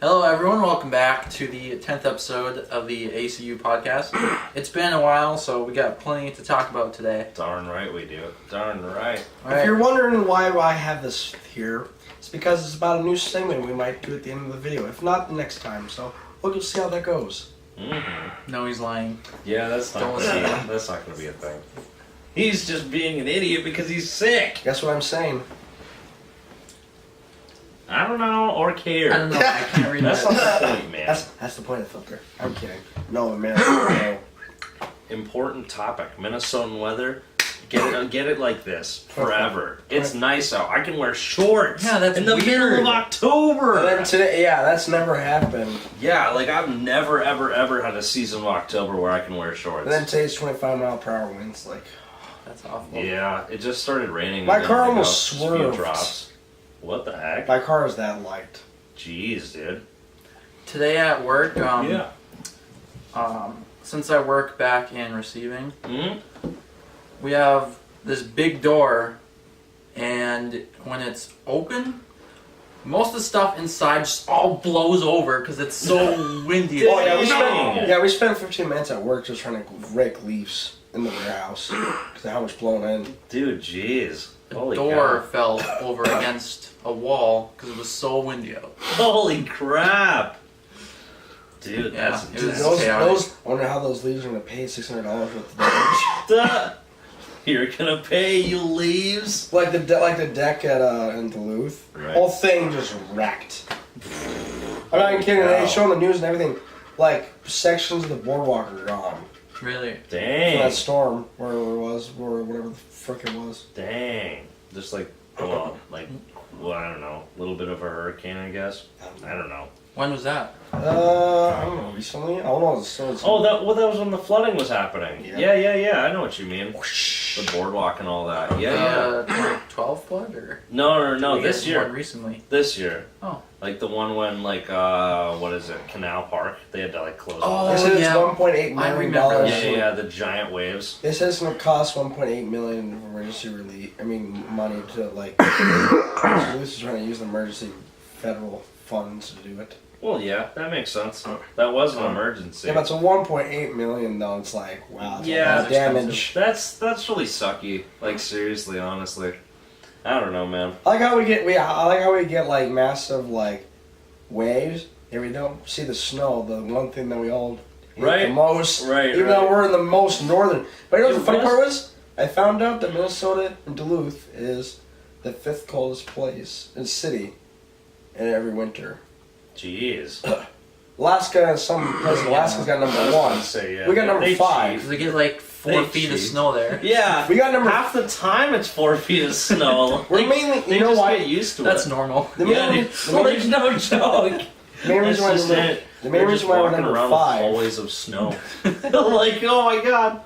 Hello everyone, welcome back to the 10th episode of the ACU Podcast. It's been a while, so we got plenty to talk about today. Darn right we do. Darn right. If you're wondering why I have this here, it's because it's about a new segment we might do at the end of the video. If not, the next time. So we'll see how that goes. Mm-hmm. No, he's lying. Yeah, that's not going to be a thing. He's just being an idiot because he's sick. Guess what I'm saying? I don't know or care. I don't know, I can't read That's that. not the point, man. That's the point of the filter. I'm kidding. No, man. No. Important topic. Minnesotan weather. Get it like this forever. It's nice out. I can wear shorts. Yeah, that's in the middle of October. And then today, yeah, that's never happened. Yeah, like I've never ever had a season of October where I can wear shorts. And then today's 25-mile-per-hour winds. Like, That's awful. Yeah, it just started raining. My and car then, almost speed swerved. drops. What the heck? my car is that light. Jeez, dude. Today at work, Yeah. since I work back in receiving, Hmm? we have this big door, and when it's open, most of the stuff inside just all blows over because it's so windy. Oh yeah, No. we spent 15 minutes at work just trying to rake leaves in the warehouse because of how much blown in. Dude, jeez. The Holy door cow. fell over against a wall because it was so windy out. Holy crap. Dude, Yeah, that's it was- Those, I wonder how those leaves are gonna pay $600 with the damage. Duh. You're gonna pay, you leaves? Like the deck at in Duluth, Right. whole thing just wrecked. I'm not even kidding. They showing the news and everything. Like sections of the boardwalk are gone Really? from Dang. that storm, wherever it was, or whatever the frick it was. Dang. Just like, well, I don't know. A little bit of a hurricane, I guess. I don't know. When was that? I don't know. Recently, I don't know. It's Oh, that was when the flooding was happening. Yeah. Yeah. I know what you mean. The boardwalk and all that. Yeah. 2012 flood or? No, Did we this get one year. recently. This year. Oh. Like the one when, what is it, Canal Park? They had to, close Oh, all They that. said it's yeah. $1.8 I million. remember dollars. that. Yeah, the giant waves. They said it's gonna cost $1.8 million of emergency relief. I mean, money to Duluth is trying to use the emergency federal funds to do it. Well, yeah, that makes sense. That was an emergency. Yeah, but it's a $1.8 million though. It's like, wow, it's Yeah, a lot of damage. That's really sucky. Like, seriously, honestly. I don't know, man. I like how we get like massive like waves, and we don't see the snow. The one thing that we all hate Right. the most, Right, even right. though we're in the most northern. But you know what the funny West- part was? I found out that Minnesota and Duluth is the 5th coldest city in every winter. Jeez. Alaska has some places. Alaska's got I was number gonna 1. say, yeah. We got number They 5. Because they get like 4 They feet of cheat. snow there. Yeah. We got number. Half the time it's 4 feet of snow. We're mainly. They You know just why? get used to That's it. normal. The Yeah, main, dude. the main Like, no joke. main That's reason why just we're it. the main They're reason just why we're walking number around 5. with hallways of snow. Like, oh my god.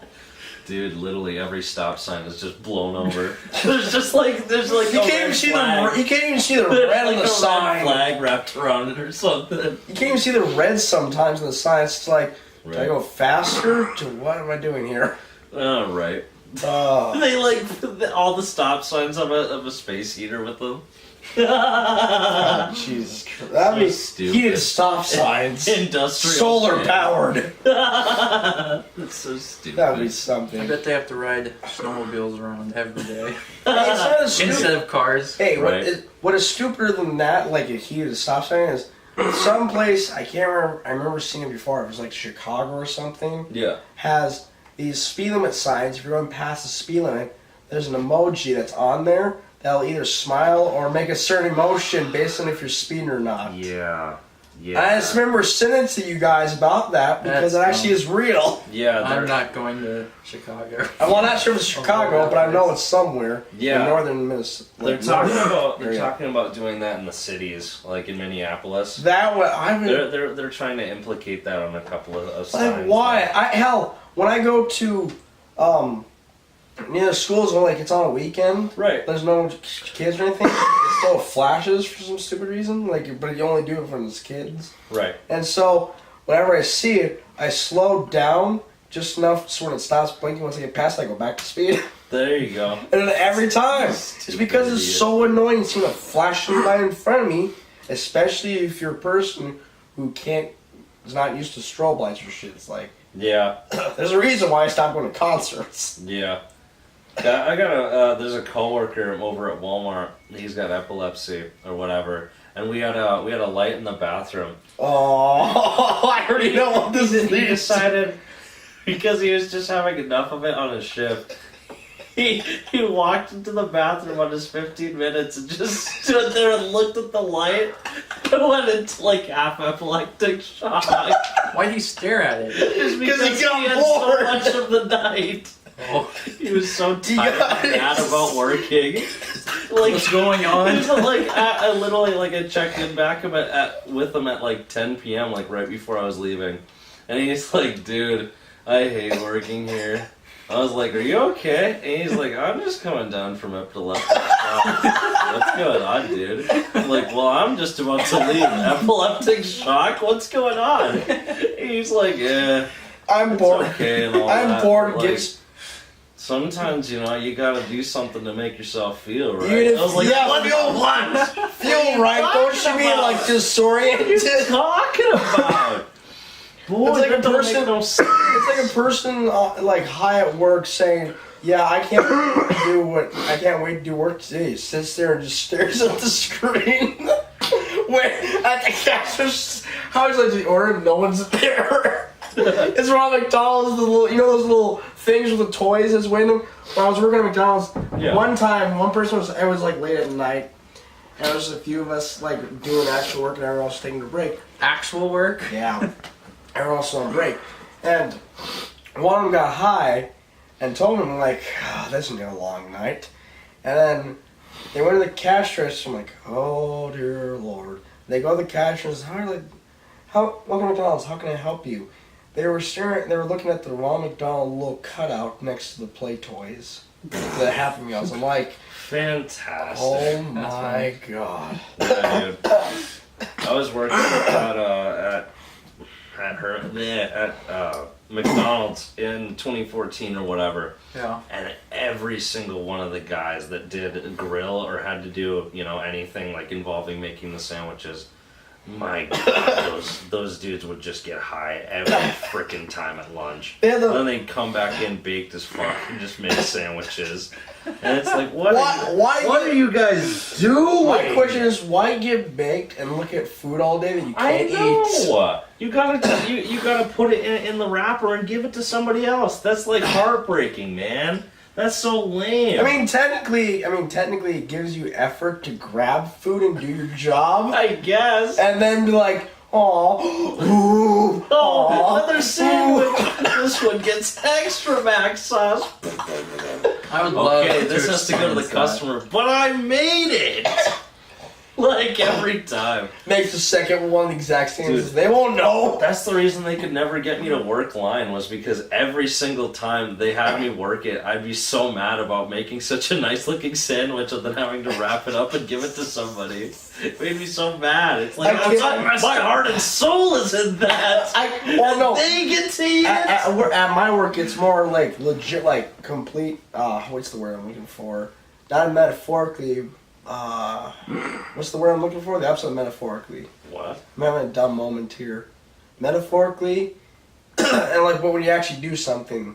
Dude, literally every stop sign is just blown over. There's like You can't even see the. You can't even see the There's red on like the a sign. red flag wrapped around it or something. You can't even see the red sometimes on the sign. It's like, do I Right. go faster? To what am I doing here? Oh, right. Oh, They all the stop signs of a space heater with them. Jesus Christ. That'd be stupid. heated stop signs. Industrial. Solar shit. powered. That's so stupid. That'd be I something. bet they have to ride snowmobiles around every day Hey, it's not as stupid. instead of cars. Hey, Right. what is stupider than that, like a heated stop sign, is someplace, I can't remember, I remember seeing it before, it was like Chicago or something, Yeah. has these speed limit signs. If you're going past the speed limit, there's an emoji that's on there that'll either smile or make a certain emotion based on if you're speeding or not. Yeah. I just remember sending it to you guys about that because That's it actually is real. Yeah. I'm not going to Chicago. I'm not sure if it's Chicago, but I know it's somewhere Yeah. in northern Minnesota. They're talking area. about doing that in the cities, like in Minneapolis. That way, I mean, They're trying to implicate that on a couple of signs. like why? Hell, when I go to near the schools, when like it's on a weekend, Right. there's no kids or anything. It still flashes for some stupid reason. Like, but you only do it when there's kids. Right. And so whenever I see it, I slow down just enough so when it stops blinking. Once I get past it, I go back to speed. There you go. And then every time, it's because it's so annoying seeing a flashing light in front of me, especially if you're a person who is not used to strobe lights or shit. It's like, Yeah. there's a reason why I stopped going to concerts. Yeah. There's a coworker over at Walmart. He's got epilepsy or whatever, and we had a light in the bathroom. Oh, I already know what this is. He decided, because he was just having enough of it on his shift, he walked into the bathroom on his 15 minutes and just stood there and looked at the light and went into like half epileptic shock. Why'd he stare at it? Just because he got had bored. so much of the night. Oh, He was so tired and mad about working. Like, what's going on? I literally checked in back with him at like 10 p.m. like right before I was leaving, and he's like, "Dude, I hate working here." I was like, "Are you okay?" And he's like, "I'm just coming down from epileptic shock." What's going on, dude? I'm like, "Well, I'm just about to leave. Epileptic shock? What's going on?" And he's like, "Yeah, I'm it's bored. okay and all I'm that." bored. Like, Gets sometimes, you gotta do something to make yourself feel right. Even if- I was like, yeah, what? feel right. Don't you be like What are you disoriented? talking about? Boy, It's like that a don't person- make no sense. It's like a person like high at work saying, "Yeah, I can't wait to do work today." He sits there and just stares at the screen. Wait, at the cashier, how is like the order? No one's there. It's around McDonald's. The little, those little things with the toys that's waiting. When I was working at McDonald's, Yeah. one time, one person it was like late at night, and there was a few of us like doing actual work, and everyone else taking a break. Actual work? Yeah. Everyone else on break. And one of them got high and told him, like, "Oh, this is going to be a long night." And then they went to the cash register. I'm like, "Oh, dear Lord." They go to the cash register. Welcome to McDonald's. How can I help you? They were looking at the Ronald McDonald little cutout next to the play toys. The Happy Meals. I'm like, Fantastic. oh my God. Yeah, dude. I was working at McDonald's in 2014 or whatever, Yeah. and every single one of the guys that did a grill or had to do anything like involving making the sandwiches, my God, those dudes would just get high every freaking time at lunch. They had the- And then they'd come back in baked as fuck and just make sandwiches. And it's like, what are you guys doing? My question is, why get baked and look at food all day that you can't eat? You gotta put it in the wrapper and give it to somebody else. That's like heartbreaking, man. That's so lame. I mean, technically, it gives you effort to grab food and do your job, I guess. and then be like, "Aw, Oh, another sandwich. This one gets extra mac sauce. I would love Okay, this has to go to the experience that. customer, but I made it. Like every time. Makes the second one the exact same. Dude. As they won't know. That's the reason they could never get me to work line, was because every single time they had me work it, I'd be so mad about making such a nice looking sandwich and then having to wrap it up and give it to somebody. It made me so mad. It's like, my heart and soul is in that. No. They get to eat it. At my work, it's more like legit, like complete. What's the word I'm looking for? Not metaphorically. What's the word I'm looking for? The opposite of metaphorically. What? I'm having a dumb moment here. Metaphorically, and like, but when you actually do something,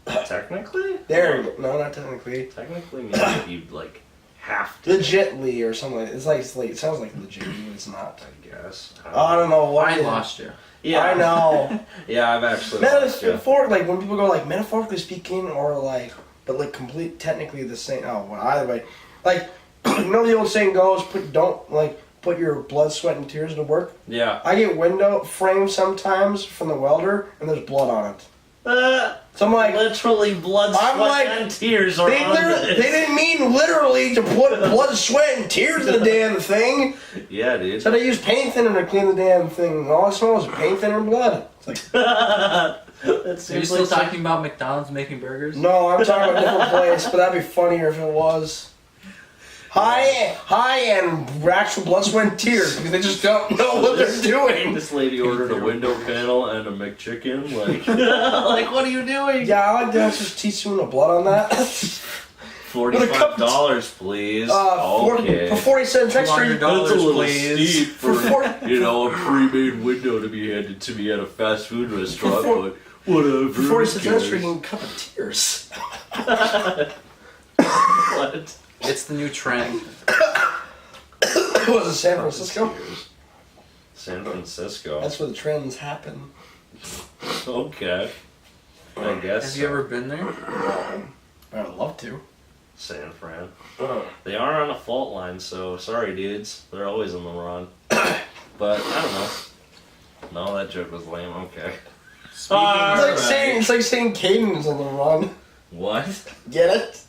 Technically? there you go. No, not technically. Technically means that you like have to. Legitly or something. It sounds like legitly, but it's not. I guess. I don't know what. I it is. lost you. Yeah. I know. Yeah, I've actually. lost you. Like when people go like metaphorically speaking, or like, but like complete technically the same. Oh, well, either way, like the old saying goes, put your blood, sweat, and tears to work. Yeah. I get window frames sometimes from the welder, and there's blood on it. So I'm like, literally blood, sweat, and tears are on they this. didn't mean literally to put blood, sweat, and tears in the damn thing. Yeah, dude. So they use paint thinner to clean the damn thing. And all I smell is paint thinner and blood. It's like, That Are you seems still like talking about McDonald's making burgers? no, I'm talking about a different place, but that'd be funnier if it was. High and actual blood, sweat, and tears, because they just don't know what they're doing. This lady ordered a window panel and a McChicken. Like, like, what are you doing? Yeah, I like to just teaspoon of blood on that. $45, please. For 40 cents extra. $200, That's a little please. steep for a pre-made window to be handed to me at a fast food restaurant, but whatever. For 40 cents extra, you can cup of tears. What? It's the new trend. Was it San Francisco? San Francisco. That's where the trends happen. Okay. I guess. Have you ever been there? I'd love to. San Fran. They are on a fault line, so sorry, dudes. They're always in the wrong. But I don't know. No, that joke was lame. Okay. It's like saying Caden's on the run. What? Get it?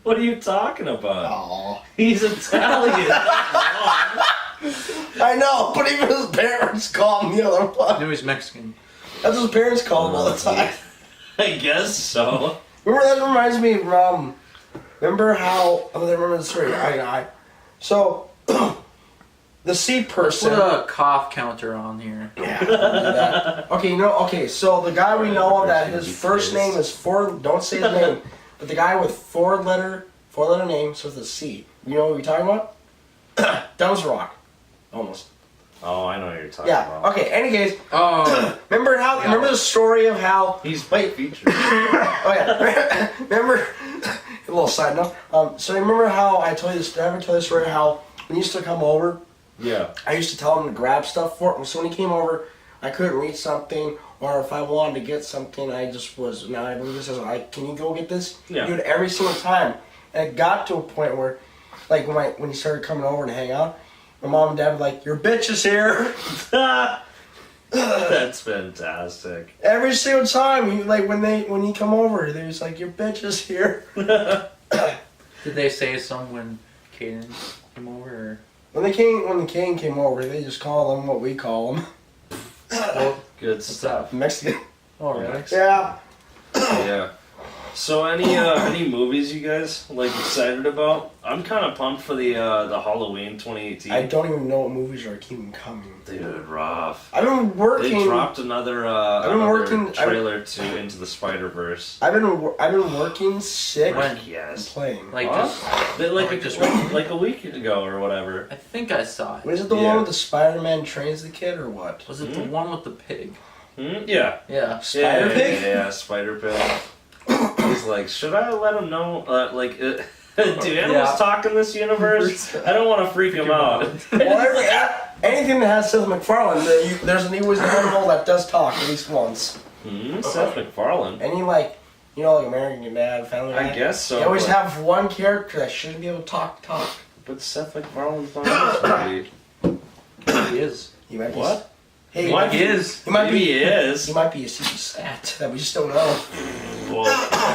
What are you talking about? Aww. He's Italian. I know, but even his parents call him the other one. No, he's Mexican. That's what his parents call him all the time. I guess so. Remember, that reminds me from. Remember how. I remember the story. So, the C person. Put a cough counter on here. Yeah, I'll do that. Okay, so the guy we know of that his first name is don't say the name, but the guy with four letter name, so it's a C. You know what we're talking about? Dumb's Rock. Almost. Oh, I know what you're talking about. Okay, any case. Oh. Remember the story of how. He's white featured. Oh, yeah. Remember. A little side note. So remember how I told you this? Did I ever tell you the story how when he used to come over? Yeah. I used to tell him to grab stuff for him. So when he came over, I couldn't read something, or if I wanted to get something, I just was. Now I believe this is. Can you go get this? Yeah. Dude, every single time, and it got to a point where, like when he started coming over to hang out, my mom and dad were like, "Your bitch is here." That's fantastic. Every single time, when he come over, they was like, "Your bitch is here." Did they say some when Caden came over? Or? When the king came over, they just call him what we call him. Well, Good stuff. Mexican. oh, really? Yeah. Yeah. So any movies you guys excited about? I'm kind of pumped for the Halloween 2018. I don't even know what movies are keeping coming. Dude, rough. I've been working. They dropped another trailer to Into the Spider-Verse. I've been working sick. When? Yes. Playing. Like Huh? just Like a week ago or whatever. I think I saw it. Was it the one with the Spider-Man trains the kid or what? Was it the one with the pig? Yeah. Yeah. Spider Pig? Yeah, Spider Pig. He's like, should I let him know? Do animals talk in this universe? I don't want to freak him out. Well, anything that has Seth MacFarlane, there's an always an animal that does talk at least once. Seth MacFarlane. Any like American Dad, Family Guy. I guess so. They always have one character that shouldn't be able to talk. But Seth MacFarlane's not in this movie. He is. He might be. What? Hey, He is. He might Maybe be. he is. He might be a secret stat that we just don't know. Well,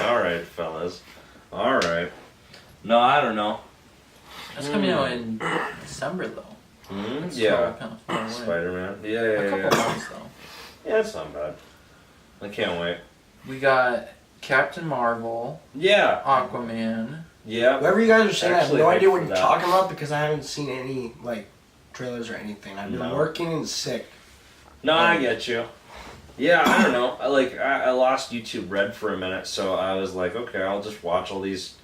all right, fellas. All right. No, I don't know. That's coming out in December though. It's Yeah. Kind of far away. Spider-Man. A Yeah. couple months though. Yeah, it's not bad. I can't wait. We got Captain Marvel, Yeah. Aquaman. Yeah. Whatever you guys are saying, I have Actually, no idea what for you're that. talking about because I haven't seen any trailers or anything. I've been No. working and sick. No, I get you. Yeah, I don't know. I lost YouTube Red for a minute, so I was like, okay, I'll just watch all these,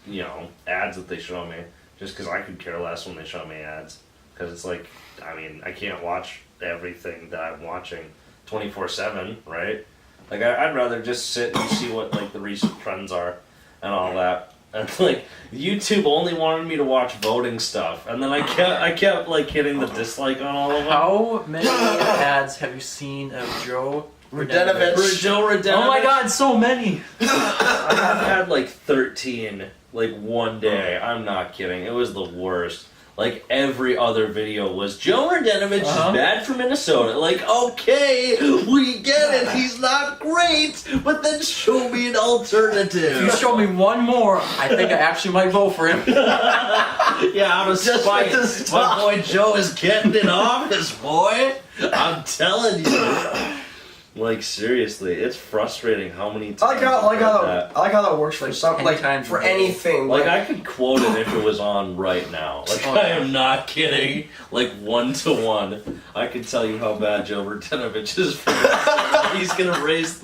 ads that they show me, just because I could care less when they show me ads. Because it's like, I can't watch everything that I'm watching 24/7, right? I'd rather just sit and see what, the recent trends are and all that. And, YouTube only wanted me to watch voting stuff, and then I kept hitting the dislike on all of them. How many ads have you seen of Joe Radenovich. Joe Radenovich. Oh my God, so many! I've had 13, one day. I'm not kidding. It was the worst. Every other video was Joe Radenovich is bad for Minnesota. Okay, we get it. He's not great, but then show me an alternative. If you show me one more, I think I actually might vote for him. Yeah, out of spite. My boy Joe is getting in office, boy. I'm telling you. Seriously, it's frustrating how many times I like how that works for something for anything. I could quote it if it was on right now. I am not kidding. 1-to-1. I could tell you how bad Joe Radenovich is for this. He's gonna raise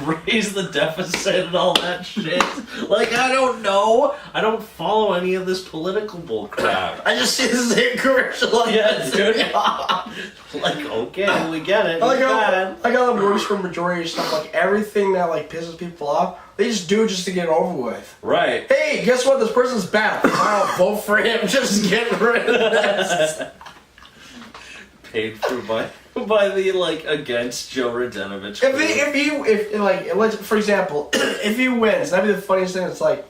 raise the deficit and all that shit. Like, I don't know. I don't follow any of this political bull crap. I just see the same commercial like Yeah, that, dude. Like, okay, we get it. I Bad. got the worst for majority of stuff. Like everything that like pisses people off, they just do it just to get it over with. Right. Hey, guess what? This person's bad. I'll vote for him. Just get rid of this. Paid for by the, like, against Joe Radinovich. If let's, for example, if he wins, that'd be the funniest thing. It's like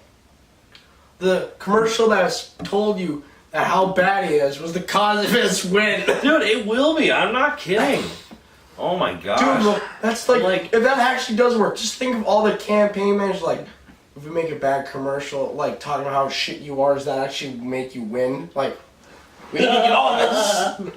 the commercial that's told you that how bad he is was the cause of his win. Dude, it will be. I'm not kidding. Oh my gosh. Dude, look, that's like if that actually does work, just think of all the campaign managers. Like, if we make a bad commercial, like talking about how shit you are, does that actually make you win? Like, we need to get all this.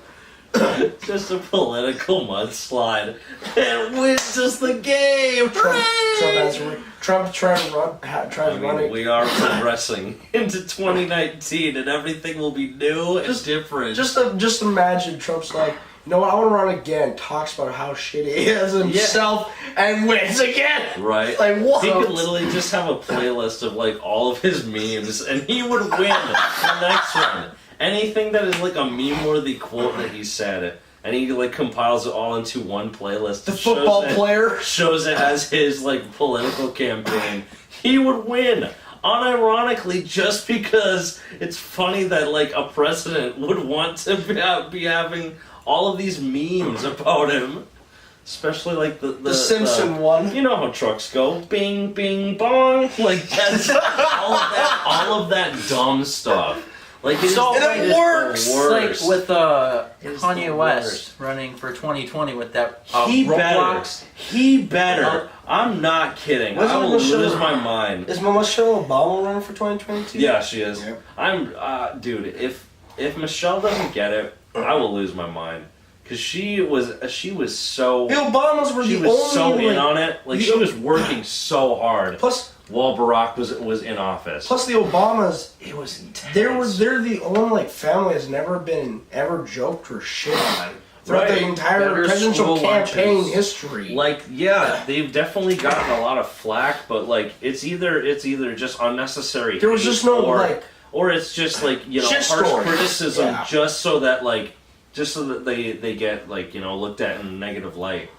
Just a political mudslide. And wins just the game. Trump tries to run it. We are progressing into 2019, and everything will be new and different. Just imagine Trump's like, you know what, I want to run again. Talks about how shitty he is himself and wins again. Right. Like, what? He could literally just have a playlist of like all of his memes, and he would win the next one. Anything that is like a meme-worthy quote that he said, and he like compiles it all into one playlist. The football player shows it as his like political campaign. He would win, unironically, just because it's funny that like a president would want to be having all of these memes about him. Especially like the Simpson one. You know how trucks go, bing, bing, bong. Like that's all of that dumb stuff. Like it works. Like with It's the Kanye West worst. running for 2020 with that He Roblox. better. I'm not kidding. I will lose my mind. Is Michelle Obama running for 2022? Yeah, she is. Yep. I'm, dude. If Michelle doesn't get it, I will lose my mind. Cause she was so. The Obamas were She the was only so in like, on it. Like she was working so hard. Plus, while Barack was in office. Plus the Obamas, it was intense. they're the only like family that's never been ever joked or shit on throughout the entire Better presidential school campaign lunches. history. Like, yeah, they've definitely gotten a lot of flack, but like it's either just unnecessary. There was hate just no like, or it's just like shit harsh stories. criticism, Yeah. just so that they get like looked at in a negative light.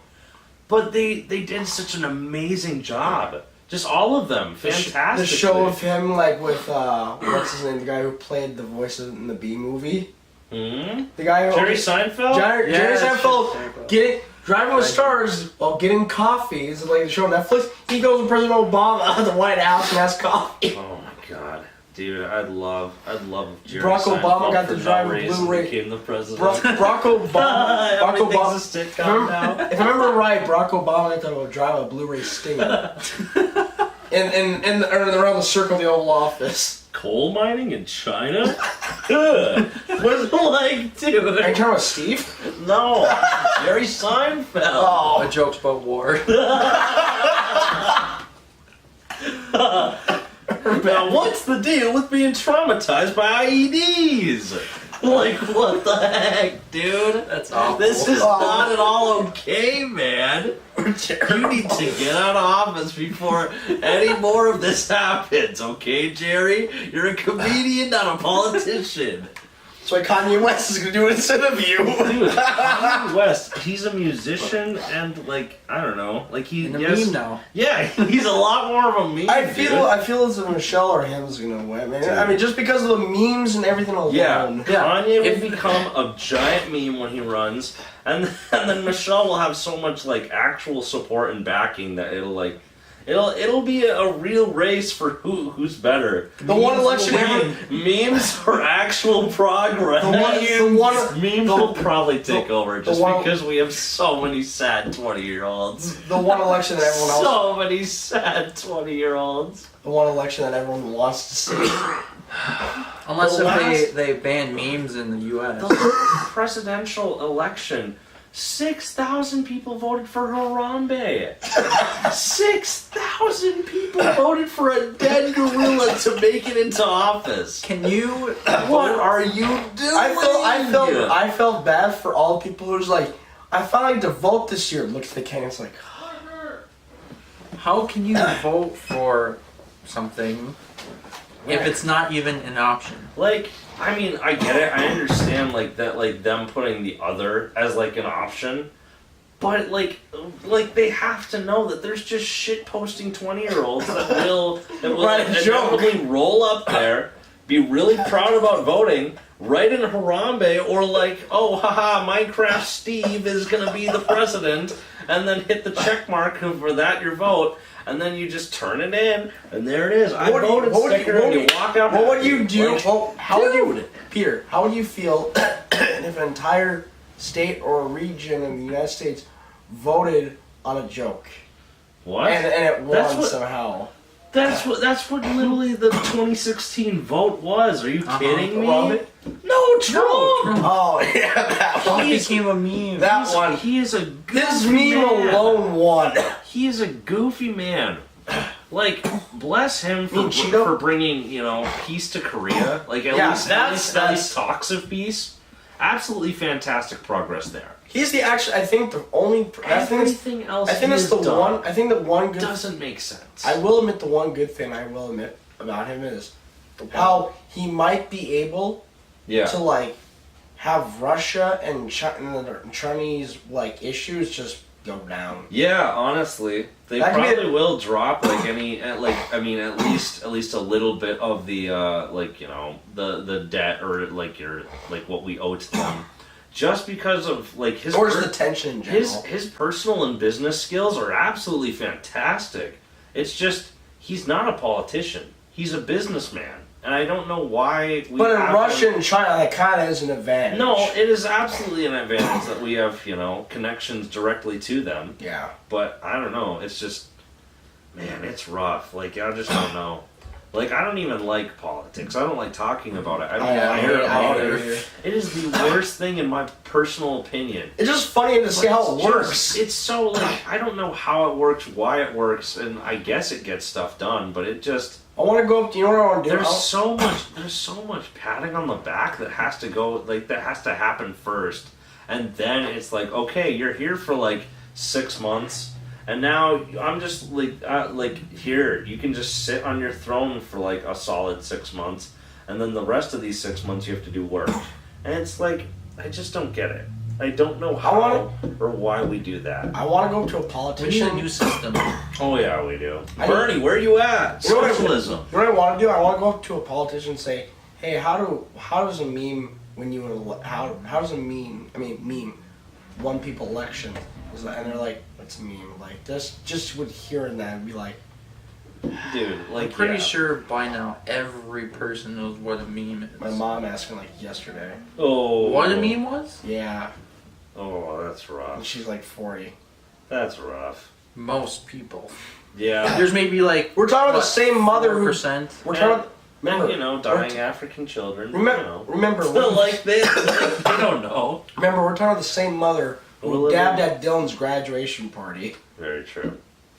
But they did such an amazing job. Just all of them, fantastic. the show of him like with what's his name, the guy who played the voice in the Bee Movie. Hmm? The guy who Jerry Seinfeld. Jerry Seinfeld driving with stars while getting coffee. Is like the show on Netflix. He goes with President Obama at the White House and has coffee. Oh my god, dude! I'd love if Jerry Barack Seinfeld Obama got for to drive no a reason Blu-ray. became the president. Barack Obama. Everything's a sitcom now. If I remember right, Barack Obama got to drive a Blu-ray Stinger. and around the circle of the Oval Office. Coal mining in China? Was like, dude. Are you talking about Steve? No, Jerry Seinfeld. Oh. A joke's about war. Now, what's the deal with being traumatized by IEDs? Like, what the heck, dude? That's awful. This is not at all okay, man. You need to get out of office before any more of this happens, okay, Jerry? You're a comedian, not a politician. That's why Kanye West is going to do it instead of you. Dude, Kanye West, he's a musician and, like, I don't know. Like, In a meme now. Yeah, he's a lot more of a meme, I feel as if Michelle or him is going to win. I mean, just because of the memes and everything alone. Yeah, Yeah. Kanye will become a giant meme when he runs, and then Michelle will have so much like actual support and backing that it'll be a real race for who's better. The one election ever. Memes or actual progress. Memes will probably take over just because we have so many sad 20-year-olds. The one election that everyone else. So many sad 20-year-olds. The one election that everyone wants to see. Unless The if they ban memes in the U.S. The presidential election, 6,000 people voted for Harambe. 6,000 people voted for a dead gorilla to make it into office. Can you? What are you doing? I felt bad for all the people who's like, I finally had to vote this year. Look at the candidates like, how can you vote for something if it's not even an option? Like, I mean, I get it. I understand, like, that, like, them putting the other as, like, an option. But, like, they have to know that there's just shit-posting 20-year-olds that will inevitably roll up there, be really proud about voting, write in Harambe, or, like, oh, haha, Minecraft Steve is gonna be the president, and then hit the check mark for that, your vote. And then you just turn it in, and there it is. I voted sticker, and you walk out. What would you do? Like, Peter, how would you feel if an entire state or region in the United States voted on a joke? What? And it won somehow. That's what literally the 2016 vote was. Are you kidding me? No, Trump. Oh yeah, that one became a meme. That one. He is a goofy This meme man. alone won. He is a goofy man. Like, bless him for bringing, peace to Korea. Like, at least talks of peace. Absolutely fantastic progress there. He's the I think the only. Everything else. I think it's the one. I think the one good. Doesn't make sense. I will admit the one good thing I will admit about him is how he might be able to like have Russia and Chinese like issues just go down. Yeah, honestly, they probably will drop like at least a little bit of the the debt or what we owe to them. Just because of like his the tension in general. His personal and business skills are absolutely fantastic. It's just he's not a politician. He's a businessman, and I don't know why. But in Russia and China, that kind of is an advantage. No, it is absolutely an advantage that we have connections directly to them. Yeah. But I don't know. It's just, man, it's rough. Like I just don't know. Like, I don't even like politics. I don't like talking about it. I don't care about it. It is the worst thing in my personal opinion. It's just funny to see how it works. It's so, like, I don't know how it works, why it works, and I guess it gets stuff done, but it just... I want to go up, do you know what I want to do? There's so much patting on the back that has to go, like, that has to happen first. And then it's like, okay, you're here for, like, 6 months... And now I'm just here. You can just sit on your throne for like a solid 6 months, and then the rest of these 6 months you have to do work. And it's like I just don't get it. I don't know how or why we do that. I want to go to a politician. We need a new system. Oh yeah, we do. Bernie, where are you at? Socialism. You know what I want to do? I want to go up to a politician and say, "Hey, how does a meme how does a meme won people election?" And they're like, "What's a meme?" Like this, just with hearing that, and be like, dude, like I'm pretty sure by now every person knows what a meme is. My mom asked me like yesterday. Oh, what a meme was? Yeah. Oh, that's rough. And she's like 40. That's rough. Most people. Yeah. There's maybe like we're talking about the same mother who. We're talking. Remember, dying African children. Remember, like they don't know. Remember, we're talking about the same mother who dabbed at Dylan's graduation party. Very true.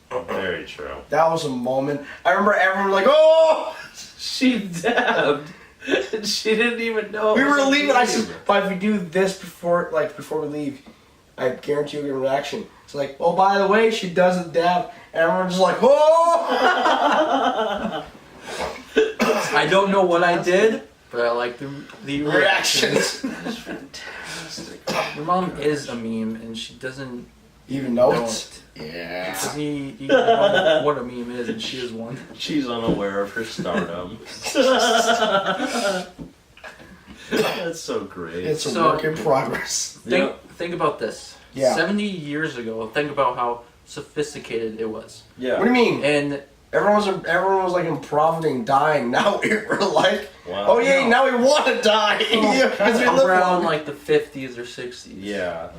Very true. That was a moment. I remember everyone like, "Oh, she dabbed." And she didn't even know. We were leaving. I said, "But if we do this before we leave, I guarantee you'll get a reaction." It's like, "Oh, by the way, she doesn't dab," and everyone's just like, "Oh." I don't know what I did, but I like the reactions. That is fantastic. Your mom is a meme, and she doesn't even know it. it. Yeah. He know what a meme is, and she is one. She's unaware of her stardom. That's so great. It's a work in progress. Think about this. Yeah. 70 years ago, think about how sophisticated it was. Yeah. What do you mean? And everyone was like improvising, dying. Now we're like, wow. Oh yeah, now we want to die. Because we live around long. like the 50s or 60s. Yeah.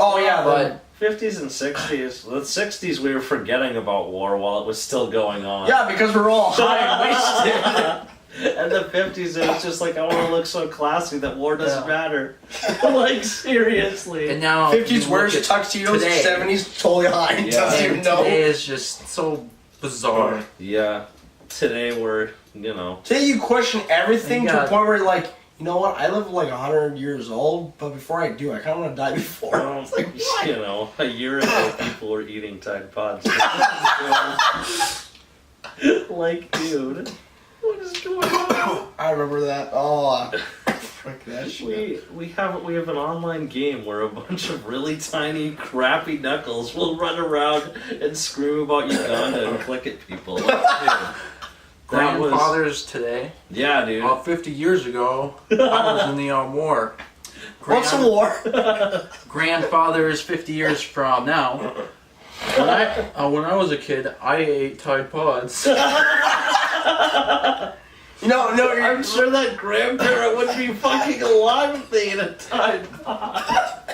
Oh yeah, but 50s and 60s. The 60s we were forgetting about war while it was still going on. yeah, because we're all high and wasted. And the 50s, it was just like, I want to look so classy that war doesn't matter. Like, seriously. And now 50s wears tuxedos, today. 70s totally high and doesn't even know. Today is just so bizarre. Yeah. Today we're, Today you question everything to a point where like, you know what? I live like 100 years old, but before I do, I kind of want to die before. It's like, what? You know, a year ago, people were eating Tide Pods. Like, dude, what is going on? I remember that. Oh, frick that shit. We have an online game where a bunch of really tiny, crappy knuckles will run around and scream about Uganda and click at people. Like, dude, Grandfathers today. Yeah, dude. 50 years ago, I was in the war. What's a war? Grandfathers 50 years from now. When I was a kid, I ate Tide Pods. No, I'm sure that grandparent would be fucking alive if they ate a Tide Pod.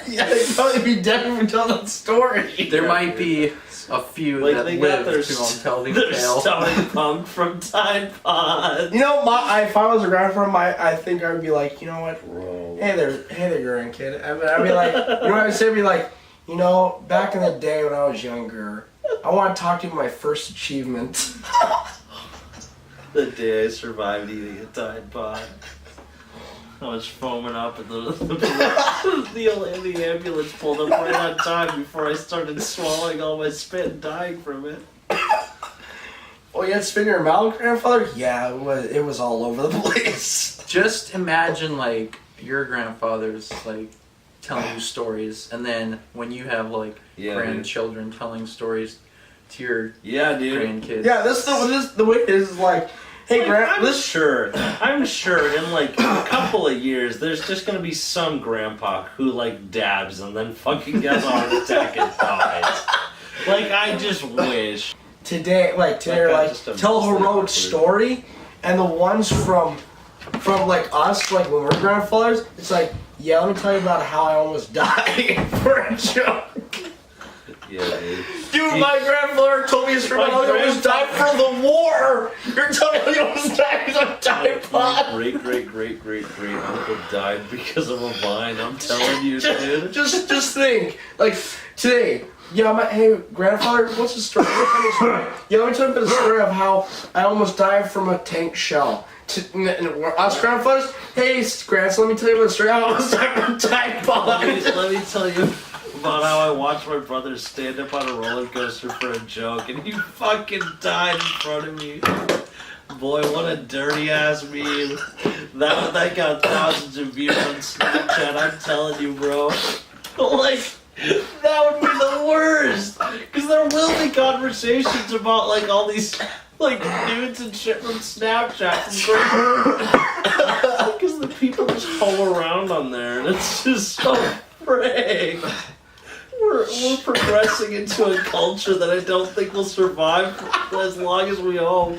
Yeah, they'd probably be dead when we tell that story. There might be a few Like, that they live got their to tell the Their tale. stomach pumped from Tide Pods. You know, if I was a grandfather, I think I would be like, you know what? Bro. Hey there, grandkid. I'd be like, you know what I'd say? I'd be like, you know, back in the day when I was younger, I want to talk to you about my first achievement. The day I survived eating a Tide Pod. I was foaming up and the ambulance pulled up right on time before I started swallowing all my spit and dying from it. Oh, you had spit in your mouth, grandfather? Yeah, it was all over the place. Just imagine, like, your grandfather's, like, telling you stories, and then when you have, like, grandchildren telling stories to your grandkids. Yeah, this the way it is like, hey, I'm sure in like a couple of years, there's just gonna be some grandpa who like dabs and then fucking gets a heart attack and dies. Like, I just wish. Today, tell a heroic story, and the ones from like us, like when we're grandfathers, it's like, yeah, let me tell you about how I almost died for a joke. Yeah, dude. Dude, my grandfather told me his friend almost died for the war. You're telling me he almost died because of Tide Pod. Great uncle died because of a vine. I'm telling you, dude. Just think, like today. Yeah, hey, grandfather, what's the story? Yeah, let me tell you the story of how I almost died from a tank shell. Us grandfathers, hey, grandson, let me tell you about the story. I almost died from Tide Pod. Let me tell you about how I watched my brother stand up on a roller coaster for a joke, and he fucking died in front of me. Boy, what a dirty ass meme. That got thousands of views on Snapchat. I'm telling you, bro. Like, that would be the worst. Because there will be conversations about like all these like nudes and shit from Snapchat. Because the people just pull around on there, and it's just so frick. We're progressing into a culture that I don't think will survive as long as we hope.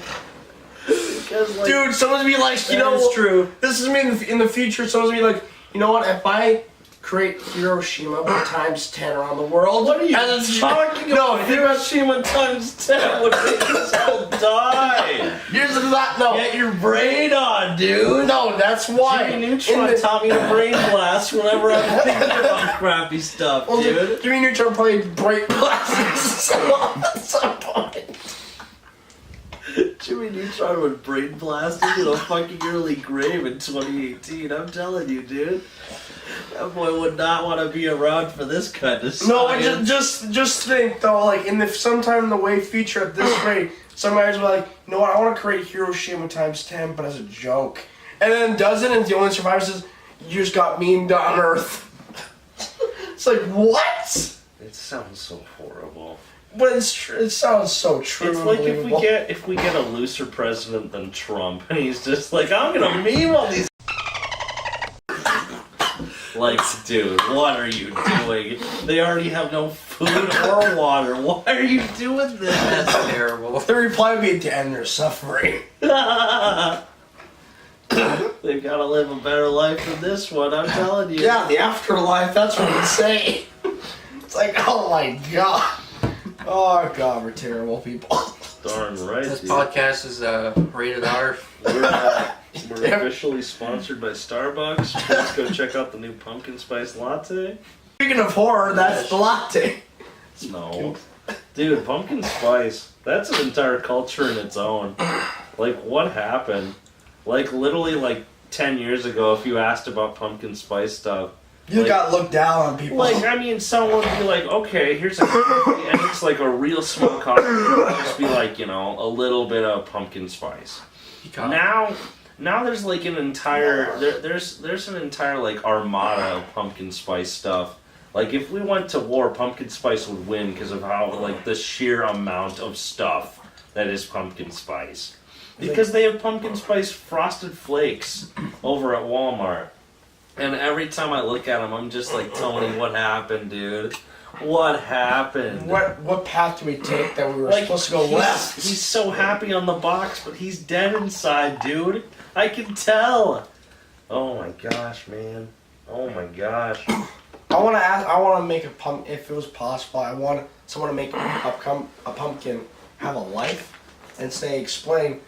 Because, like, dude, someone's gonna be like, you know, it's true. This is me in the future. Someone's gonna be like, you know what? If I create Hiroshima but times 10 around the world, what are you talking about? Hiroshima times 10 would make us all die. Here's the thought. No, Get your brain on, dude. No, that's why. Jimmy Neutron taught me to brain blast whenever I'm thinking about crappy stuff, dude. Jimmy Neutron probably brain blasts at some point. Jimmy Neutron would brain blast into a fucking early grave in 2018. I'm telling you, dude. That boy would not want to be around for this kind of stuff. No, but just think though, like sometime in the way future at this rate, somebody's like, you know what? I want to create Hiroshima times 10, but as a joke, and then does it, and the only survivor says, "You just got memed on Earth." It's like, what? It sounds so horrible. But it's true. It sounds so true. It's like if we get a looser president than Trump, and he's just like, I'm gonna meme all these. Like, dude, what are you doing? They already have no food or water. Why are you doing this? That's terrible. The reply would be to end their suffering. They've got to live a better life than this one, I'm telling you. Yeah, the afterlife, that's what we'd say. It's like, oh my god. Oh god, we're terrible people. Darn right. This dude. podcast is rated R. We're officially sponsored by Starbucks. Let's go check out the new pumpkin spice latte. Speaking of horror, that's the latte. No. Dude, pumpkin spice, that's an entire culture in its own. Like, what happened? Like, literally, like, 10 years ago, if you asked about pumpkin spice stuff, You got looked down on people. like, I mean, someone would be like, okay, here's a coffee, and it's like a real small coffee. It'd just be like, you know, a little bit of pumpkin spice. Now there's like an entire there's an entire like armada of pumpkin spice stuff. Like if we went to war, pumpkin spice would win because of how like the sheer amount of stuff that is pumpkin spice. Because they have pumpkin spice frosted flakes over at Walmart. And every time I look at them, I'm just like, Tony, what happened, dude? What happened? What path do we take that we were Like, supposed to go left? He's so happy on the box, but he's dead inside, dude. I can tell. Oh my gosh, man. Oh my gosh. I want to make a pumpkin, if it was possible, I want someone to make a pumpkin have a life and explain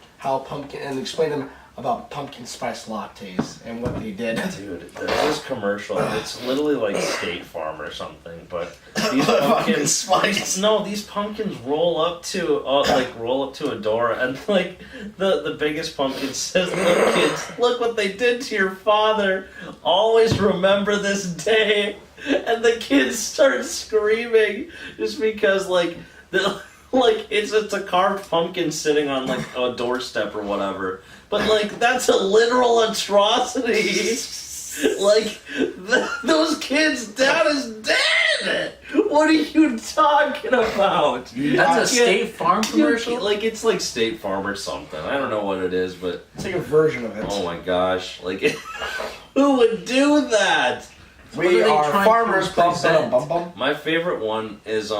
them about pumpkin spice lattes and what they did. Dude, there's this commercial. It's literally like State Farm or something, but these Pumpkin spice. No, these pumpkins roll up to a door, and like the biggest pumpkin says, "Look, kids, look what they did to your father. Always remember this day." And the kids start screaming just because it's a carved pumpkin sitting on like a doorstep or whatever. But like that's a literal atrocity. Like those kids' dad is dead. What are you talking about? That's a State Farm commercial? Like it's like State Farm or something. I don't know what it is, but It's like a version of it. oh my gosh! Like who would do that? What We are they are trying farmers. to Bum, present? bum, bum, bum. My favorite one is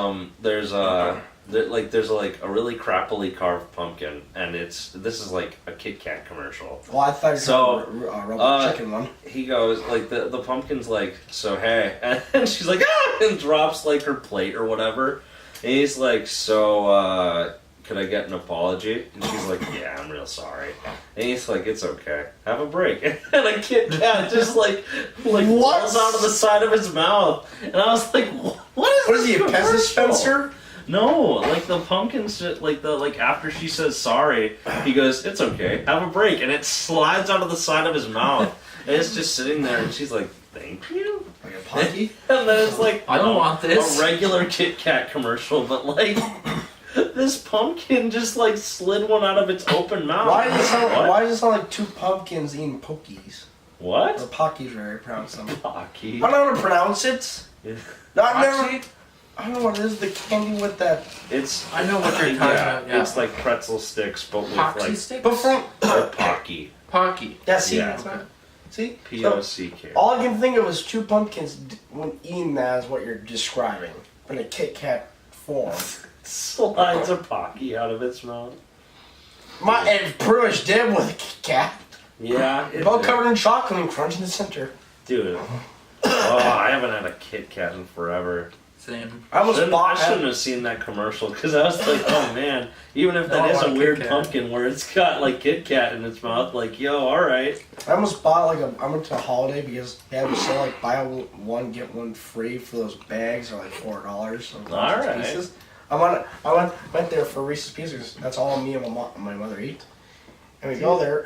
there's a really crappily carved pumpkin, and this is like a Kit Kat commercial. Well, I thought So, you were robot chicken one. He goes like the pumpkin's like, so hey, and she's like ah, and drops like her plate or whatever, and he's like, so could I get an apology? And she's like, yeah, I'm real sorry. And he's like, it's okay, have a break. And a Kit Kat just like falls out of the side of his mouth, and I was like, what is he, a this pest commercial? dispenser? No, like the pumpkin's just, like after she says sorry, he goes, it's okay, have a break, and it slides out of the side of his mouth, and it's just sitting there, and she's like, thank you. Like a punky? And then it's like, I don't want this. A regular Kit Kat commercial, but like this pumpkin just like slid one out of its open mouth. Why does What? it sound like two pumpkins eating pokies? Or What? pockies, where I pronounce them. Pocky. I don't know how to pronounce it. Yeah. I don't know what it is. The candy with that. It's I know what you're talking about. Yeah. It's like pretzel sticks, but with Poxy like sticks? But from Pocky. Pocky. yeah, see, Yeah. that's right. See, P-O-C-K. all I can think of is two pumpkins when eating that is what you're describing, but in a Kit Kat form. Slides a Pocky out of its mouth. It pretty much did with a Kit Kat. Yeah. Both covered in chocolate and crunch in the center. Dude. Oh, I haven't had a Kit Kat in forever. Same. I almost I shouldn't have seen that commercial because I was like, oh man, even if that No, is I a want weird Kit Kat. pumpkin where it's got like Kit Kat in its mouth, like, yo, alright. I almost bought I went to a holiday because they had to sell like buy one get one free for those bags, or like $4 of Alright. pieces. Went there for Reese's Pieces. That's all me and my mother eat. And we go there.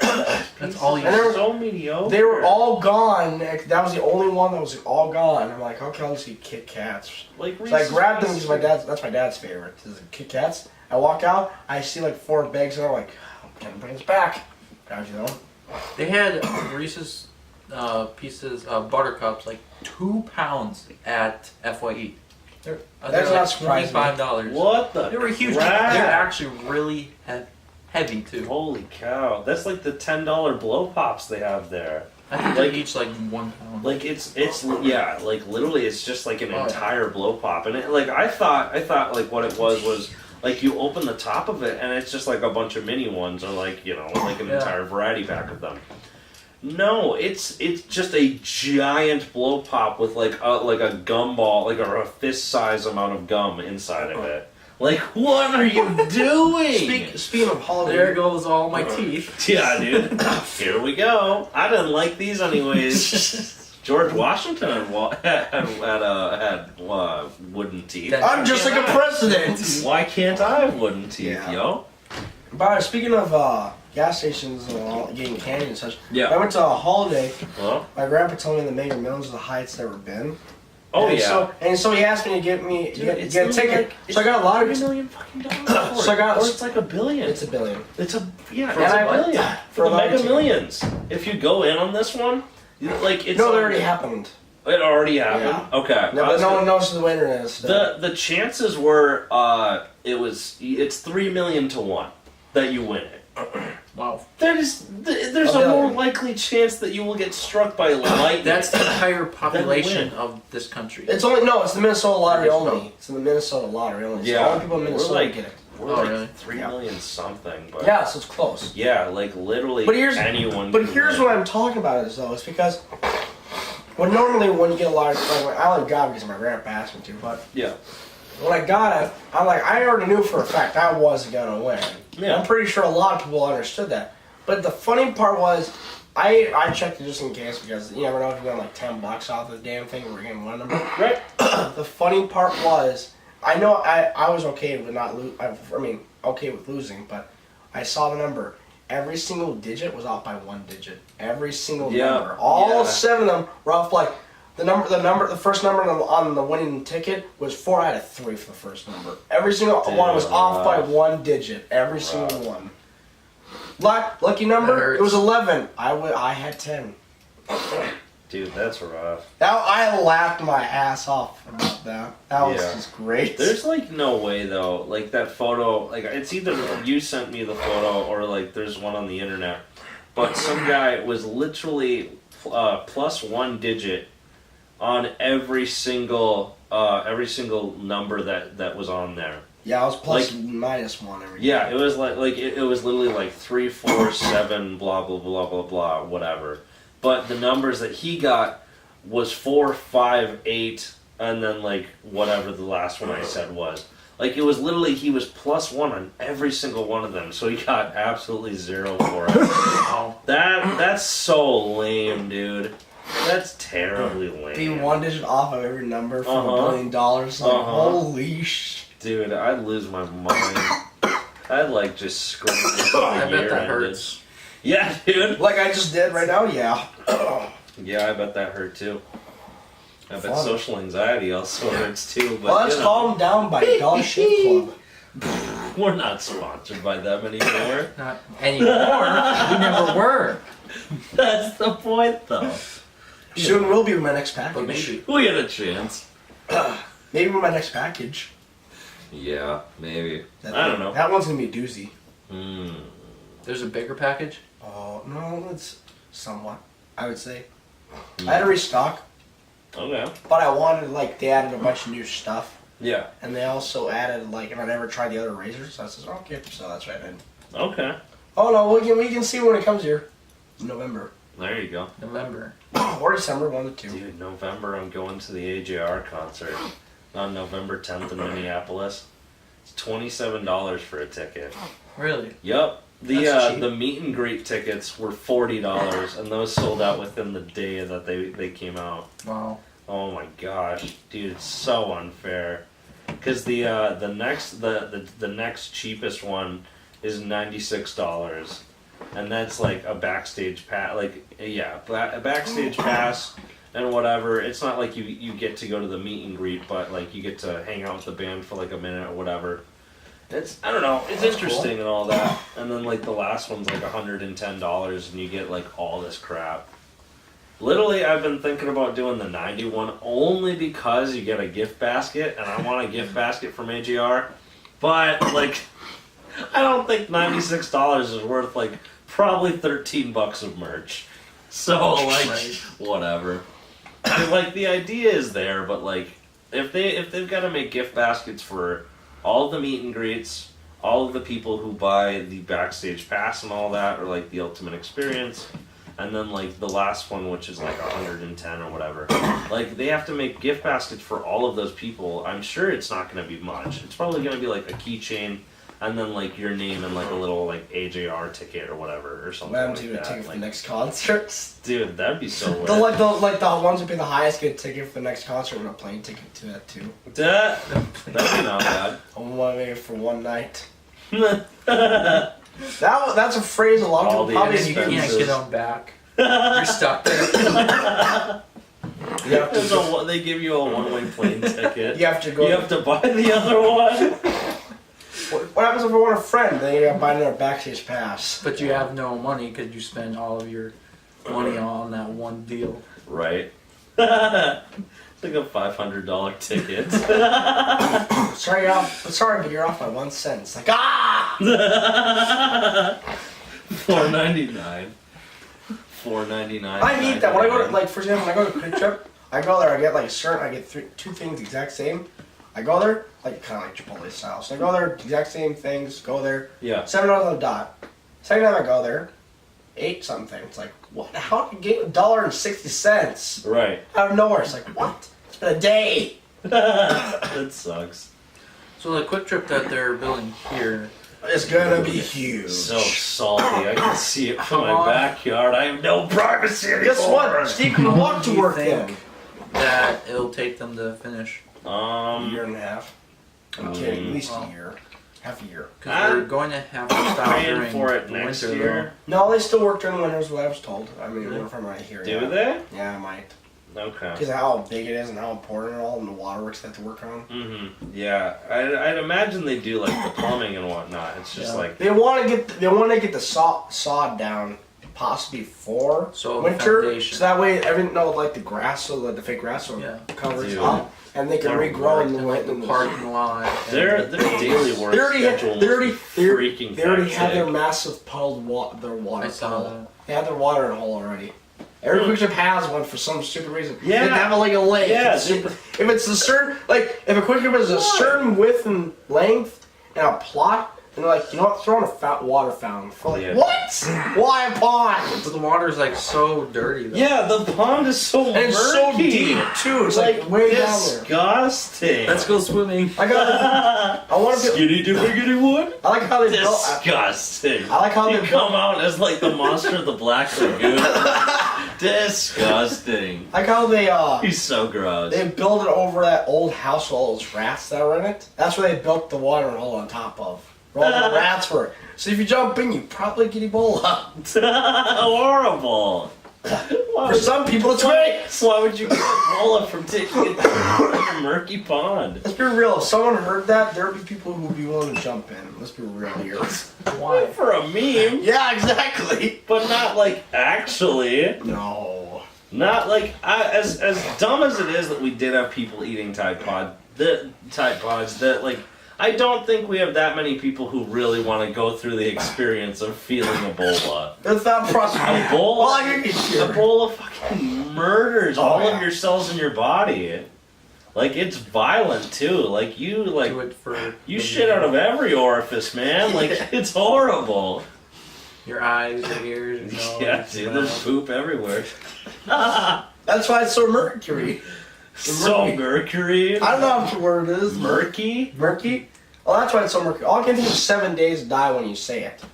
That's all you And they're- so mediocre. They were all gone. That was the only one that was all gone. I'm like, okay, I'll just eat Kit Kats. like So I Reese's grabbed them Pieces. because that's my dad's favorite. Is Kit Kats. I walk out, I see like 4 bags, and I'm like, I'm gonna bring this back. How'd you know? They had Reese's Pieces Buttercups, like 2 pounds at FYE. They're- They're that's like not surprising. $25. What the They were huge. crap? They're actually really heavy too. Holy cow. That's like the $10 blow pops they have there. I think Like- they're each like 1 pound. Like it's yeah, like literally it's just like an Oh, yeah. entire blow pop. And it, like I thought like what it was like you open the top of it and it's just like a bunch of mini ones, or like, you know, like an Yeah. entire variety pack of them. No, it's just a giant blow pop with like a gumball, like a fist size amount of gum inside of it. Like, what are you doing? Speaking of holiday, There goes all my teeth. Yeah, dude. Here we go. I didn't like these anyways. George Washington had wooden teeth. I'm just like a president. Why can't I have wooden teeth, Yeah. yo? But speaking of gas stations and all, getting candy and such. Yeah. I went to a holiday. Well, My grandpa told me the Mega Millions is the highest it's ever been. oh and yeah. So he asked me to get Dude, get a ticket. So I got a lottery. $3 million fucking dollars. So I got. Or it's like $1 billion. It's $1 billion. It's a yeah. For It's a $1 billion for for a the lottery Mega ticket. Millions. If you go in on this one, like it's No, it already happened. It already happened. Yeah. Okay. No, but no one knows who the winner is. The chances were it's 3 million to 1 that you win it. Wow. There's $1 a more billion. likely chance that you will get struck by lightning. That's the entire population of this country. It's the Minnesota lottery only. It's in the Minnesota lottery only. So all the people in Minnesota get it. We're Oh, like really? 3 million something, but Yeah, so it's close. yeah, like literally But here's anyone. But can here's win. what I'm talking about is though, it's because normally when you get a lottery, like, I only got it because my grandpa asked me to, but Yeah. when I got it, I'm like, I already knew for a fact I wasn't gonna win. Yeah. I'm pretty sure a lot of people understood that. But the funny part was, I checked it just in case because you never know if you got like $10 off the damn thing or we're getting one number. Right. The funny part was, I know I was okay with not okay with losing, but I saw the number. Every single digit was off by 1 digit. Every single number. All 7 of them were off like the first number on the winning ticket was 4 out of 3 for the first number. Every single one was off by 1 digit. Every single one. Lucky number, it was 11. I had 10. Dude, that's rough. Now I laughed my ass off about that. That was just great. There's like no way though. Like that photo, like it's either you sent me the photo or like there's one on the internet. But some guy was literally plus 1 digit on every single number that was on there. Yeah, I was plus like, minus 1 every day. Yeah, it was like it was literally like 3, 4, 7, blah blah blah blah blah, whatever. But the numbers that he got was 4, 5, 8, and then like whatever the last one I said was. Like it was literally he was plus 1 on every single one of them, so he got absolutely 0 for it. Wow. That's so lame, dude. That's terribly lame. Being 1 digit off of every number for $1 billion. Like, holy sh! Dude, I'd lose my mind. I'd like just scream. I bet that hurts. Yeah, dude. Like I just did right now, yeah. Yeah, I bet that hurt too. I bet Fun. Social anxiety also hurts too. But Well, let's calm down by Dollar Shave Club. We're not sponsored by them anymore. Not anymore. We never were. That's the point, though. Soon will be my next But package. maybe. We had a chance. Maybe with my next package. Yeah, maybe. I don't know. That one's gonna be a doozy. There's a bigger package? Oh no, it's somewhat. I would say. I had to restock, Okay. but I wanted they added a bunch of new stuff, Yeah. and they also added and I never tried the other razors, so I said, okay, so that's right then. Okay. Oh no, we can see when it comes here. November There you go. November. or December, 1 to 2. Dude, November I'm going to the AJR concert on November 10th in Minneapolis. It's $27 for a ticket. Really? Yep. That's cheap. The meet and greet tickets were $40 and those sold out within the day that they came out. Wow. Oh my gosh, dude, it's so unfair. Cuz the next cheapest one is $96. And that's like a backstage pass, a backstage pass and whatever. It's not like you get to go to the meet and greet, but like you get to hang out with the band for like a minute or whatever. I don't know, it's interesting and all that. And then like the last one's like $110 and you get like all this crap. Literally, I've been thinking about doing the 91 only because you get a gift basket, and I want a gift basket from AGR. But like, I don't think $96 is worth like probably $13 of merch. So like, whatever. Like the idea is there, but like, if they've got to make gift baskets for all of the meet and greets, all of the people who buy the backstage pass and all that, or like the ultimate experience, and then like the last one, which is like 110 or whatever, like they have to make gift baskets for all of those people. I'm sure it's not going to be much. It's probably going to be like a keychain, and then like your name and like a little like AJR ticket or whatever or something Let them like do a that. ticket for Like, the next concert. dude, that'd be so lit. The ones who pay the highest get a ticket for the next concert and a plane ticket to that too. That'd be not bad. I want to make it for one night. That's a phrase a lot All of the people probably And you use. can't get them back. You're stuck there. You have to, They give you a one-way plane ticket. you have to go. You have to buy the other one. What happens if I want a friend? Then you gotta buy another backstage pass. But you have no money because you spend all of your money on that one deal. Right. It's like a $500 ticket. Sorry, but you're off by 1 cent. It's like $4.99. $4.99. I need that. When I go to, like, for example, when I go to Quick Trip, I go there, I get like I get two things the exact same. I go there, like kind of like Chipotle style. So I go there, exact same things, go there. Yeah. $7 on the dot. Second time I go there, 8 something. It's like, what? How did you get $1.60? Right. Out of nowhere. It's like, what? It's been a day. That sucks. So the Quick Trip that they're building here, It's gonna be huge. So salty. I can see it from my backyard. I have no privacy anymore. Guess what? Steve can walk to work then. think that it'll take them to finish. A year and a half. I'm kidding. At least a year. Half a year. Because they're going to have to stop praying during for it the next winter, year. No, they still work during the winter is what I was told. I mean, if I'm right here. Do they? Yeah, I might. Okay. Because of how big it is and how important it all and the waterworks they have to work on. Mm-hmm. Yeah, I'd imagine they do like the plumbing and whatnot. It's just like They want to get the sod down possibly for So the winter, foundation. so that way everything like the grass, so like the fake grass, so Yeah. covers Dude. up, and they can They're regrow in the and like winter. the parking lot. and their daily work They already schedule freaking they already have their hectic. massive puddled their water I saw puddle. that. They have their water in a hole already. Every Quick Trip has one for some stupid reason. Yeah. They have like a lake. Yeah, It's super, if it's a certain, like, if a Quick Trip is a certain width and length and a plot, and they're like, you know what, throw in a water fountain. For like, Yeah. what? Why a pond? But the water's like so dirty though. Yeah, the pond is so And it's so murky. deep too. It's like way down there. Disgusting. Let's go swimming. I want to. Skinny dippity wood. I like how they built. Disgusting. I like how You they come built. out as like the monster of the Black Lagoon. Disgusting. I like how they He's so gross. they built it over that old house with all those rats that were in it. That's where they built the water hole on top of. Where all the rats were. So if you jump in, you probably get Ebola. Horrible. Why For would, some people, it's great. why would you get Ebola from taking it to a murky pond? Let's be real. If someone heard that, there would be people who would be willing to jump in. Let's be real here. Why? For a meme, Yeah, exactly. but not like actually. No. Not like as dumb as it is that we did have people eating Tide Pods. That like I don't think we have that many people who really want to go through the experience of feeling Ebola. That's not possible. Ebola, Well, I get you. Ebola fucking murders all yeah. of your cells in your body. Like it's violent too. Like you Do it for you shit out of every orifice, man. Like it's horrible. your eyes, your ears, your nose. Yeah, dude, your there's mouth. poop everywhere. That's why it's so mercury. So mercury. I don't know what the word is. Murky. Murky? Oh, that's why it's so murky. All I can think of is 7 days to die when you say it.